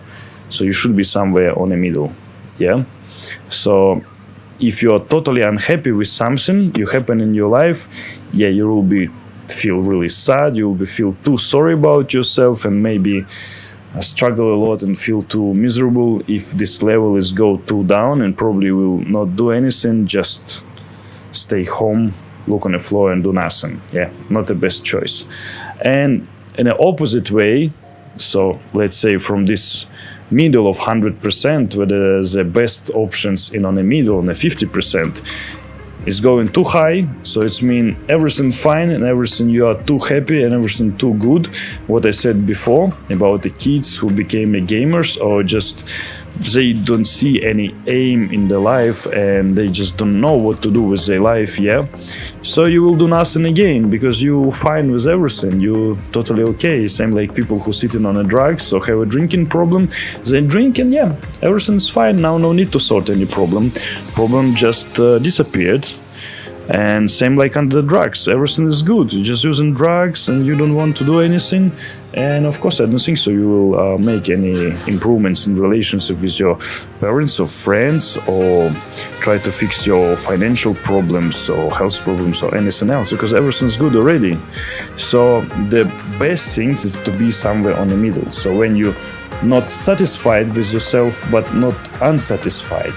so you should be somewhere on the middle. Yeah. So if you're totally unhappy with something you happen in your life, yeah, you will be feel really sad, you will be feel too sorry about yourself, and maybe struggle a lot and feel too miserable if this level is go too down, and probably will not do anything, just stay home, look on the floor and do nothing. Yeah, not the best choice. And in the opposite way, so let's say from this middle of 100%, where the best options in on the middle, on the 50%, is going too high, so it's mean everything fine and everything you are too happy and everything too good. What I said before about the kids who became gamers, or just they don't see any aim in their life and they just don't know what to do with their life. Yeah, so you will do nothing again because you fine with everything, you totally okay. Same like people who sitting on a drugs or have a drinking problem, they drink and yeah, everything's fine now, no need to sort any problem just disappeared. And same like under the drugs, everything is good, you're just using drugs and you don't want to do anything. And of course I don't think so you will make any improvements in relationship with your parents or friends, or try to fix your financial problems or health problems or anything else, because everything's good already. So the best thing is to be somewhere on the middle. So when you not satisfied with yourself but not unsatisfied,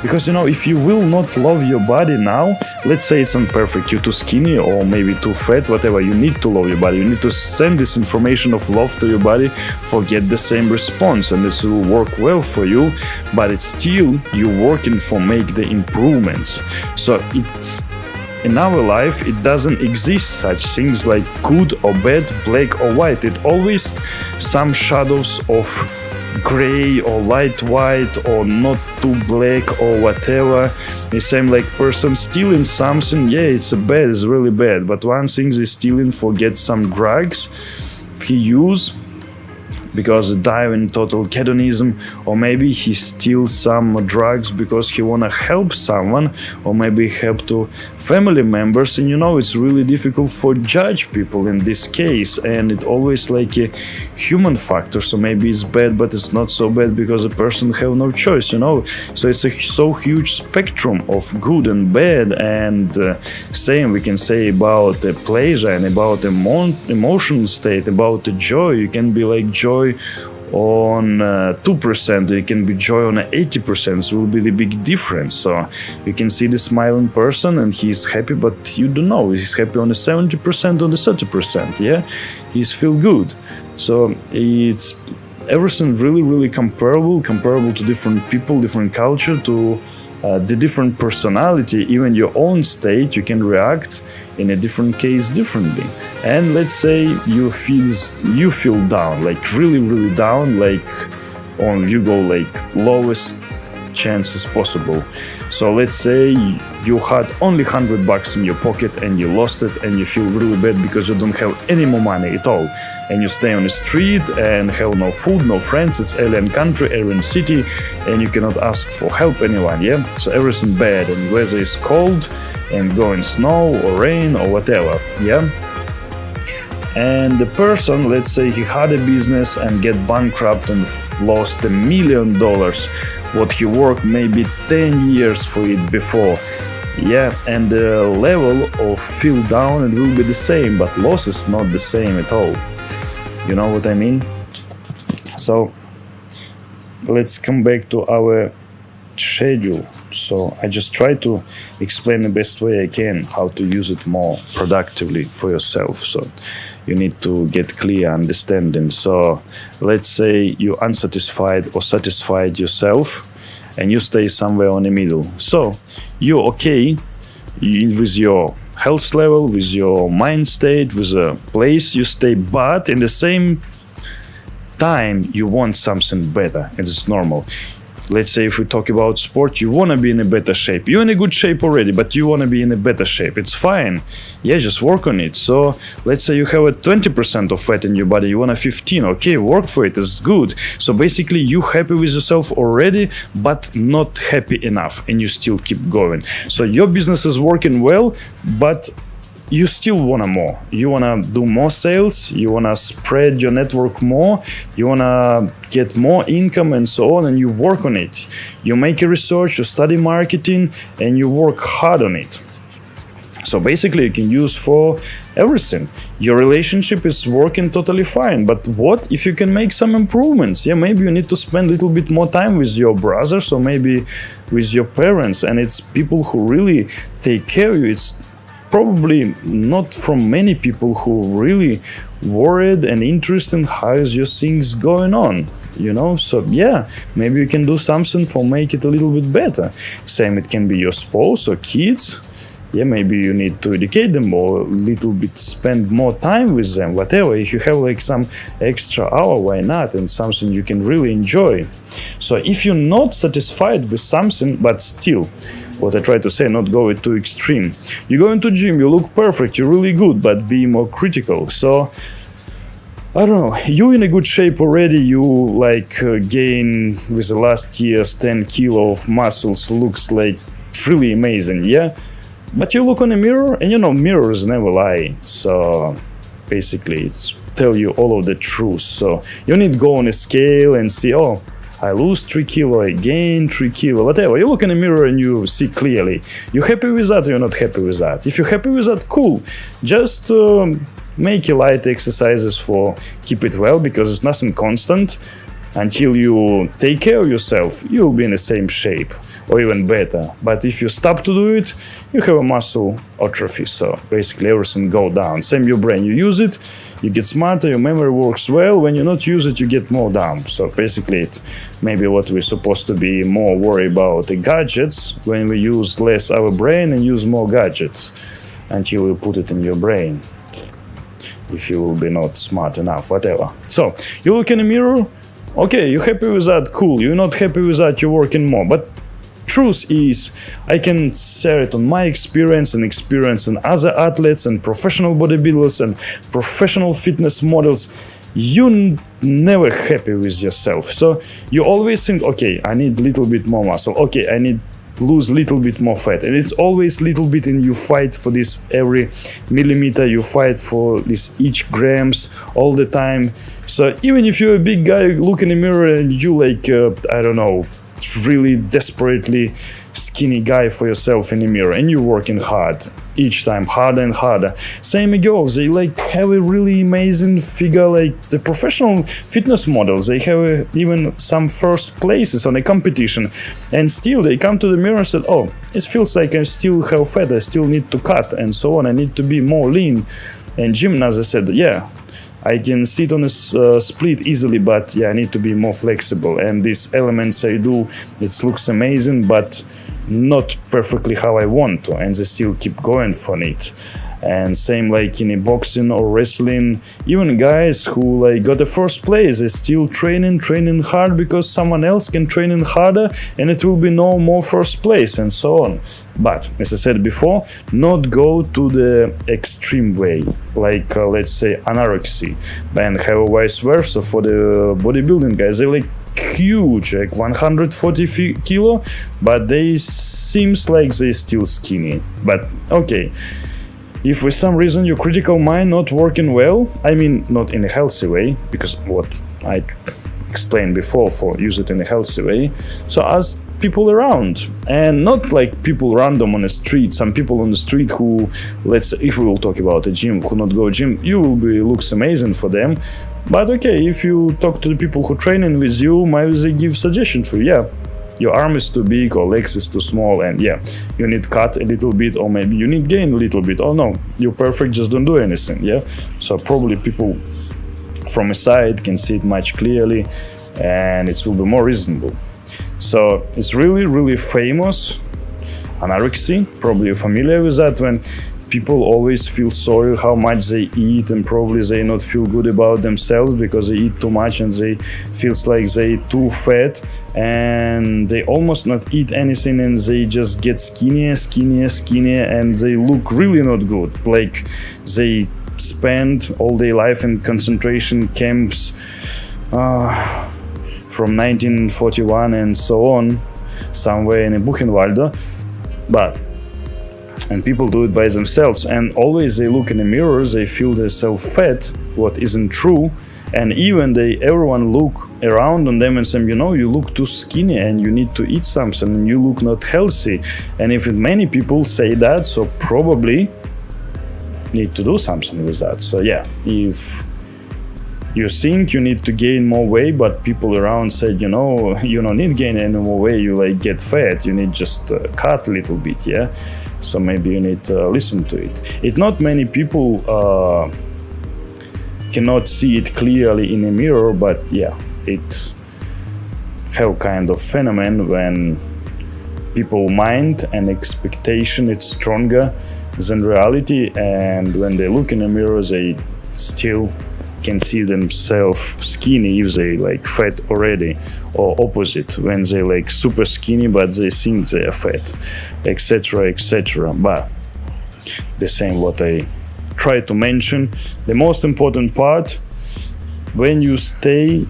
because if you will not love your body now, let's say it's imperfect, you're too skinny or maybe too fat, whatever, you need to love your body, you need to send this information of love to your body for get the same response, and this will work well for you, but it's still you're working for make the improvements. So it's in our life, it doesn't exist such things like good or bad, black or white. It always some shadows of gray or light white or not too black or whatever. The same like person stealing something, yeah, it's bad, it's really bad. But one thing is stealing for get some drugs he use because dive in total hedonism, or maybe he steals some drugs because he wanna help someone, or maybe help to family members. And it's really difficult for judge people in this case, and it always like a human factor. So maybe it's bad, but it's not so bad because a person have no choice. So it's a so huge spectrum of good and bad. And same we can say about the pleasure and about emotional state, about the joy. You can be like joy on 2%, you can be joy on 80%. So will be the big difference. So you can see the smiling person and he's happy, but you don't know he's happy on the 70%, on the 30%. Yeah, he's feel good. So it's everything really comparable to different people, different culture, to the different personality, even your own state. You can react in a different case differently. And let's say you feel down, like really down, like you go like lowest chances possible. So let's say you had only $100 in your pocket and you lost it, and you feel really bad because you don't have any more money at all, and you stay on the street and have no food, no friends. It's alien country, alien city, and you cannot ask for help anyone. Yeah, so everything bad, and weather is cold and going snow or rain or whatever. Yeah. And the person, let's say he had a business and get bankrupt and lost $1 million, what he worked maybe 10 years for it before. Yeah, and the level of feel down, it will be the same, but loss is not the same at all. You know what I mean? So let's come back to our schedule. So I just try to explain the best way I can how to use it more productively for yourself. So you need to get clear understanding. So let's say you're unsatisfied or satisfied yourself, and you stay somewhere on the middle. So you're okay with your health level, with your mind state, with the place you stay, but in the same time you want something better, and it's normal. Let's say if we talk about sport, you want to be in a better shape. You're in a good shape already, but you want to be in a better shape. It's fine. Yeah, just work on it. So let's say you have a 20% of fat in your body, you want a 15. Okay, work for it. It's good. So basically you happy with yourself already, but not happy enough, and you still keep going. So your business is working well, but you still want more. You want to do more sales, you want to spread your network more, you want to get more income and so on, and you work on it. You make a research, you study marketing, and you work hard on it. So basically you can use for everything. Your relationship is working totally fine, but what if you can make some improvements? Yeah, maybe you need to spend a little bit more time with your brothers or maybe with your parents, and it's people who really take care of you. It's probably not from many people who really worried and interested in how is your things going on, you know. So yeah, maybe you can do something for make it a little bit better. Same, it can be your spouse or kids. Yeah, maybe you need to educate them or a little bit spend more time with them, whatever. If you have like some extra hour, why not? And something you can really enjoy. So if you're not satisfied with something, but still, what I try to say, not go it too extreme. You go into gym, you look perfect, you're really good, but be more critical. So I don't know, you in a good shape already, you like gain with the last year's 10 kilo of muscles, looks like really amazing, yeah? But you look on a mirror, and you know, mirrors never lie. So basically, it's tell you all of the truth. So you need to go on a scale and see, oh, I lose 3 kilo, I gain 3 kilo, whatever. You look in the mirror and you see clearly. You happy with that or you're not happy with that? If you're happy with that, cool. Just make a light exercises for keep it well, because it's nothing constant. Until you take care of yourself, you'll be in the same shape or even better. But if you stop to do it, you have a muscle atrophy. So basically everything go down. Same your brain, you use it, you get smarter, your memory works well. When you not use it, you get more down. So basically it maybe what we're supposed to be more worried about the gadgets, when we use less our brain and use more gadgets until you put it in your brain. If you will be not smart enough, whatever. So you look in the mirror. Okay, you're happy with that, cool. You're not happy with that, you're working more. But truth is, I can share it on my experience and experience in other athletes and professional bodybuilders and professional fitness models. You're never happy with yourself. So you always think, okay, I need a little bit more muscle. Okay, I need lose little bit more fat, and it's always little bit, and you fight for this every millimeter, you fight for this each grams all the time. So even if you're a big guy, look in the mirror and you like I don't know, really desperately skinny guy for yourself in the mirror, and you're working hard each time, harder and harder. Same girls, they like have a really amazing figure, like the professional fitness models, they have even some first places on a competition, and still they come to the mirror and said, oh, it feels like I still have fat, I still need to cut and so on, I need to be more lean. And gymnasts said, yeah, I can sit on a split easily, but yeah, I need to be more flexible. And these elements I do, it looks amazing, but not perfectly how I want to. And they still keep going for it. And same like in a boxing or wrestling, even guys who like got the first place, they still training hard because someone else can train harder, and it will be no more first place and so on. But as I said before, not go to the extreme way, like let's say anorexia, and have a vice versa for the bodybuilding guys. They like huge, like 140 kilo, but they seems like they still skinny. But okay, if for some reason your critical mind not working well, I mean not in a healthy way, because what I explained before, for use it in a healthy way, so ask people around, and not like people random on the street. Some people on the street who, let's say, if we will talk about a gym, who not go gym, you will be looks amazing for them. But okay, if you talk to the people who training with you, maybe they give suggestion for you. Yeah, your arm is too big or legs is too small, and yeah, you need cut a little bit, or maybe you need gain a little bit. Oh no, you're perfect, just don't do anything. Yeah, so probably people from a side can see it much clearly, and it will be more reasonable. So it's really famous anorexia. Probably you're familiar with that, when people always feel sorry how much they eat, and probably they not feel good about themselves because they eat too much and they feels like they too fat, and they almost not eat anything and they just get skinnier, and they look really not good. Like they spend all their life in concentration camps from 1941 and so on, somewhere in Buchenwald. And people do it by themselves, and always they look in the mirror, they feel themselves fat, what isn't true, and even everyone look around on them and say, you know, you look too skinny and you need to eat something and you look not healthy. And if many people say that, so probably need to do something with that. So yeah, if you think you need to gain more weight, but people around said, you don't need gain any more weight, you like get fat, you need just cut a little bit, yeah? So maybe you need to listen to it. Not many people cannot see it clearly in a mirror, but yeah, it have kind of phenomenon when people mind and expectation it's stronger than reality, and when they look in a mirror they still can see themselves skinny if they like fat already, or opposite when they like super skinny but they think they are fat, etc. But the same what I try to mention, the most important part, when you stay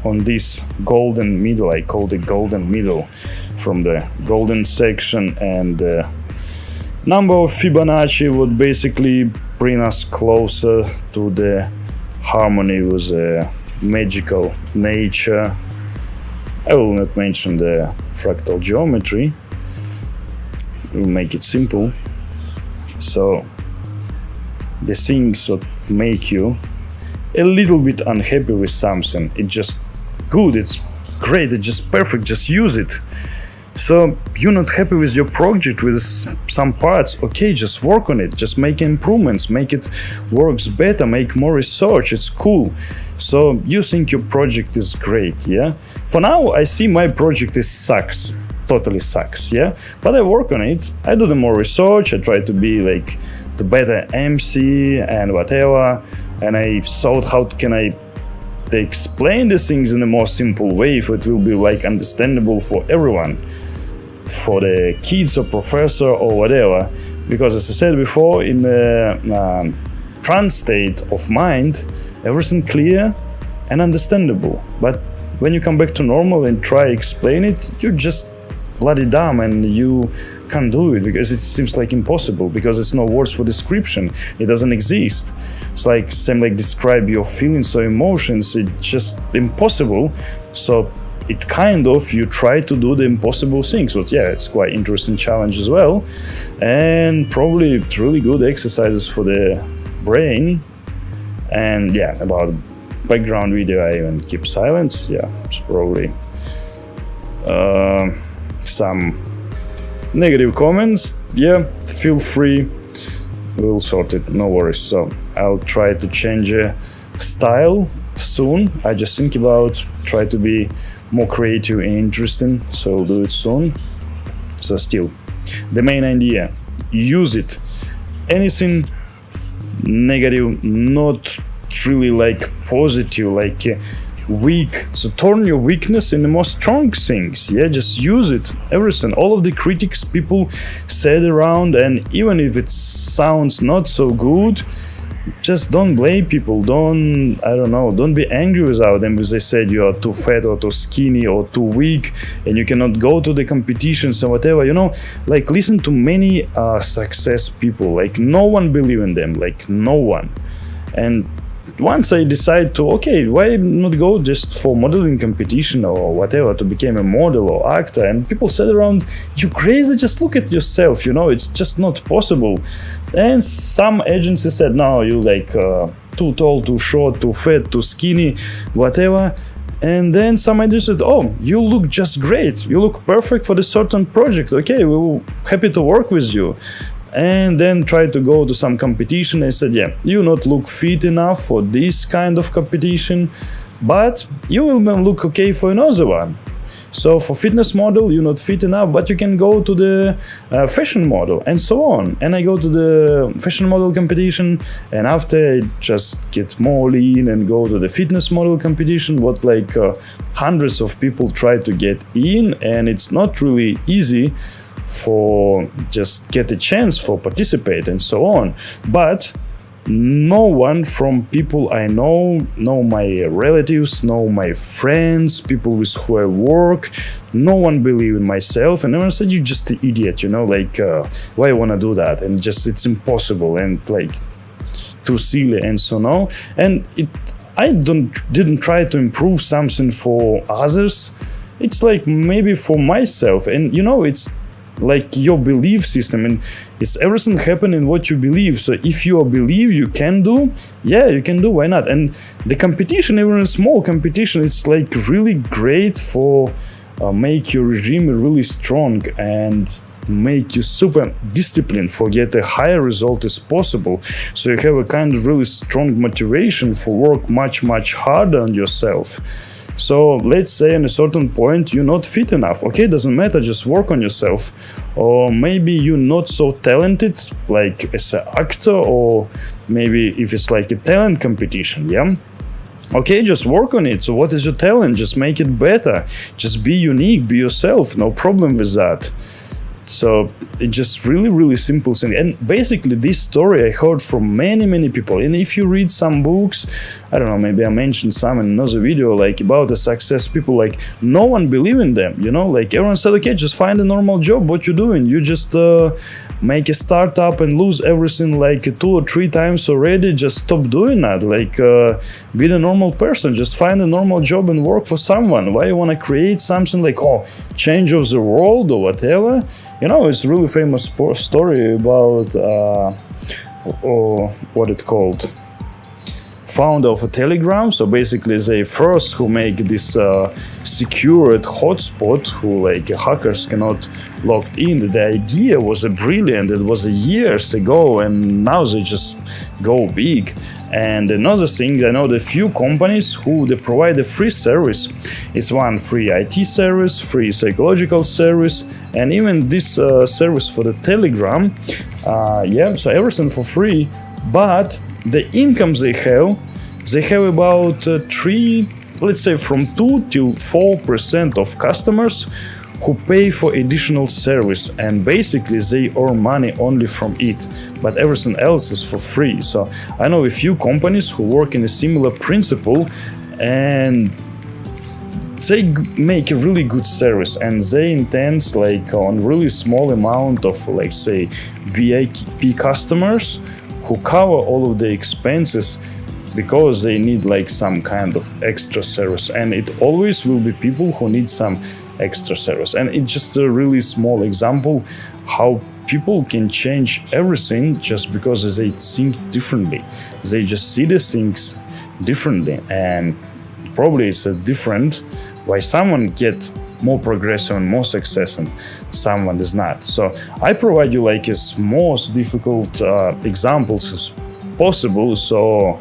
on this golden middle, I call it golden middle, from the golden section and the number of Fibonacci would basically bring us closer to the harmony with the magical nature. I will not mention the fractal geometry, we'll make it simple. So the things that make you a little bit unhappy with something, it's just good, it's great, it's just perfect, just use it. So you're not happy with your project, with some parts, okay, just work on it, just make improvements, make it works better, make more research, it's cool. So you think your project is great, yeah? For now, I see my project is sucks, totally sucks, yeah? But I work on it, I do the more research, I try to be like the better MC and whatever, and I thought how can I explain the things in a more simple way if it will be like understandable for everyone, for the kids or professor or whatever, because as I said before, in the trance state of mind, everything clear and understandable, but when you come back to normal and try explain it, you're just bloody dumb and you can't do it because it seems like impossible, because it's no words for description, it doesn't exist. It's like same like describe your feelings or emotions, it's just impossible. So it kind of you try to do the impossible things, but yeah, it's quite interesting challenge as well, and probably really good exercises for the brain. And yeah, about background video I even keep silence, yeah, it's probably some negative comments, yeah, feel free, we'll sort it, no worries. So I'll try to change a style soon, I just think about try to be more creative and interesting, so I'll do it soon. So still the main idea, use it, anything negative, not really like positive, like weak, so turn your weakness in the most strong things, yeah, just use it, everything, all of the critics people said around, and even if it sounds not so good, just don't blame people, don't be angry without them because they said you are too fat or too skinny or too weak and you cannot go to the competitions or whatever, like listen to many success people, like no one believe in them, like no one. And once I decide to, okay, why not go just for modeling competition or whatever to become a model or actor, and people said around, you crazy, just look at yourself, it's just not possible. And some agency said, no, you like too tall, too short, too fat, too skinny, whatever. And then some agency said, oh, you look just great, you look perfect for this certain project, okay, we're happy to work with you. And then try to go to some competition and said, yeah, you not look fit enough for this kind of competition, but you will look okay for another one. So for fitness model, you're not fit enough, but you can go to the fashion model and so on. And I go to the fashion model competition, and after I just get more lean and go to the fitness model competition, what like hundreds of people try to get in, and it's not really easy for just get a chance for participate and so on. But no one from people I know my relatives, know my friends, people with who I work, no one believe in myself, and everyone said, you're just an idiot, like why you wanna do that, and just it's impossible and like too silly and so on. And I didn't try to improve something for others, it's like maybe for myself. And it's like your belief system, and it's everything happening what you believe. So if you believe you can do, yeah, you can do, why not? And the competition, even a small competition, it's like really great for make your regime really strong and make you super disciplined for get a higher result as possible. So you have a kind of really strong motivation for work much harder on yourself. So let's say at a certain point you're not fit enough. Okay, doesn't matter, just work on yourself. Or maybe you're not so talented, like as an actor, or maybe if it's like a talent competition, yeah? Okay, just work on it. So what is your talent? Just make it better. Just be unique, be yourself, no problem with that. So it's just really simple thing. And basically this story I heard from many people. And if you read some books, I don't know, maybe I mentioned some in another video, like about the success people, like no one believe in them, you know, like everyone said, okay, just find a normal job. What you doing? You just make a startup and lose everything like 2 or 3 times already. Just stop doing that. Like be the normal person. Just find a normal job and work for someone. Why you want to create something like, oh, change of the world or whatever? You know, it's a really famous story about what it's called, founder of a Telegram. So basically they first who make this secured hotspot who like hackers cannot log in. The idea was brilliant. It was years ago, and now they just go big. And another thing, I know the few companies who they provide a free service. It's one free IT service, free psychological service, and even this service for the Telegram. Yeah, so everything for free. But the incomes they have about 3, let's say from 2 till 4% of customers who pay for additional service, and basically they earn money only from it, but everything else is for free. So I know a few companies who work in a similar principle, and they make a really good service, and they intend like on really small amount of, like say, VIP customers who cover all of the expenses, because they need like some kind of extra service, and it always will be people who need some extra service. And it's just a really small example how people can change everything just because they think differently. They just see the things differently, and probably it's a different why someone get more progression and more success and someone is not. So I provide you like as most difficult examples as possible. So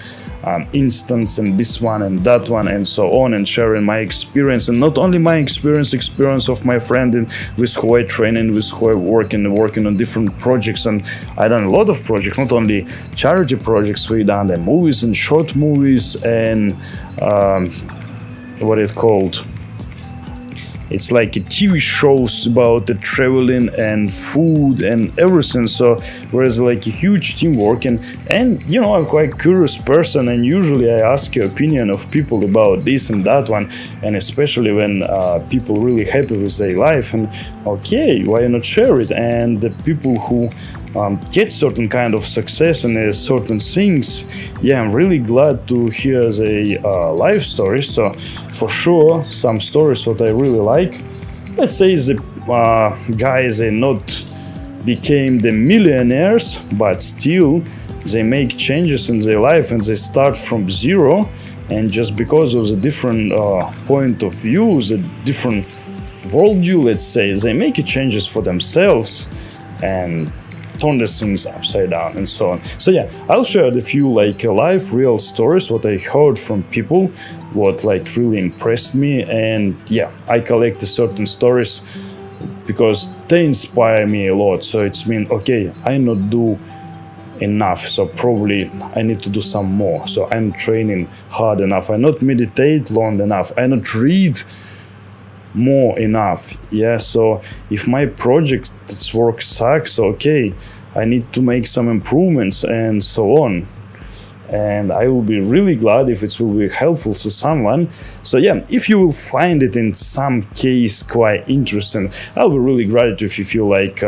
instance and this one and that one and so on, and sharing my experience, and not only my experience of my friend with who I train and with who I working on different projects. And I done a lot of projects, not only charity projects. We done the movies and short movies and what it called, it's like a TV shows about the traveling and food and everything. So whereas like a huge teamwork, and you know, I'm quite curious person, and usually I ask your opinion of people about this and that one, and especially when people really happy with their life, and okay, why not share it? And the people who get certain kind of success in certain things, yeah, I'm really glad to hear the life stories. So for sure, some stories what I really like, let's say the guys, they not became the millionaires, but still they make changes in their life, and they start from zero, and just because of the different point of view, the different worldview, let's say, they make changes for themselves and turn the things upside down and so on. So yeah, I'll share a few like live real stories what I heard from people, what like really impressed me. And yeah, I collect certain stories because they inspire me a lot. So it's mean, okay, I not do enough, so probably I need to do some more. So I'm training hard enough, I not meditate long enough, I not read more enough. Yeah, so if my project work sucks, okay, I need to make some improvements and so on. And I will be really glad if it will be helpful to someone. So yeah, if you will find it in some case quite interesting, I'll be really glad if you like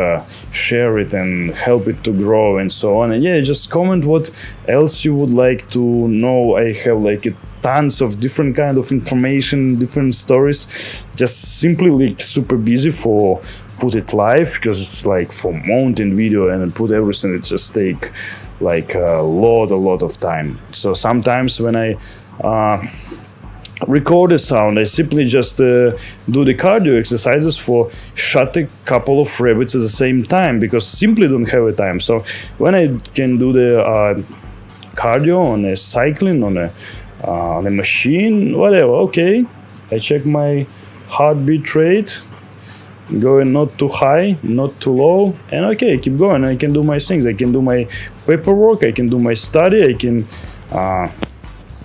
share it and help it to grow and so on. And yeah, just comment what else you would like to know. I have like tons of different kind of information, different stories. Just simply like super busy for put it live because it's like for mounting video and put everything, it just take like a lot of time. So sometimes when I record a sound, I simply just do the cardio exercises for shot a couple of rabbits at the same time because simply don't have a time. So when I can do the cardio on a cycling on a machine, whatever, okay, I check my heartbeat rate, going not too high, not too low, and okay, keep going. I can do my things. I can do my paperwork, I can do my study, I can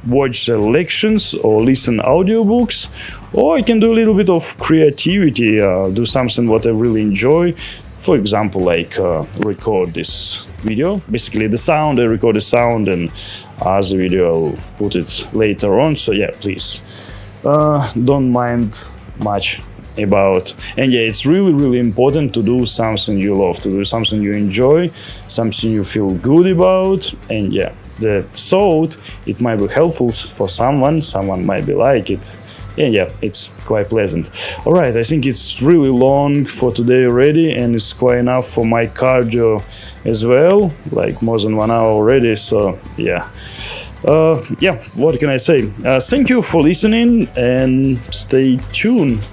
watch lections or listen audiobooks, or I can do a little bit of creativity, do something what I really enjoy. For example, like record this video, basically the sound, I record the sound, and as a video I'll put it later on. So yeah, please don't mind much about. And yeah, it's really important to do something you love, to do something you enjoy, something you feel good about. And yeah, the thought, it might be helpful for someone might be like it, and yeah, it's quite pleasant. All right, I think it's really long for today already, and it's quite enough for my cardio as well, like more than 1 hour already. So yeah, yeah, what can I say? Thank you for listening and stay tuned.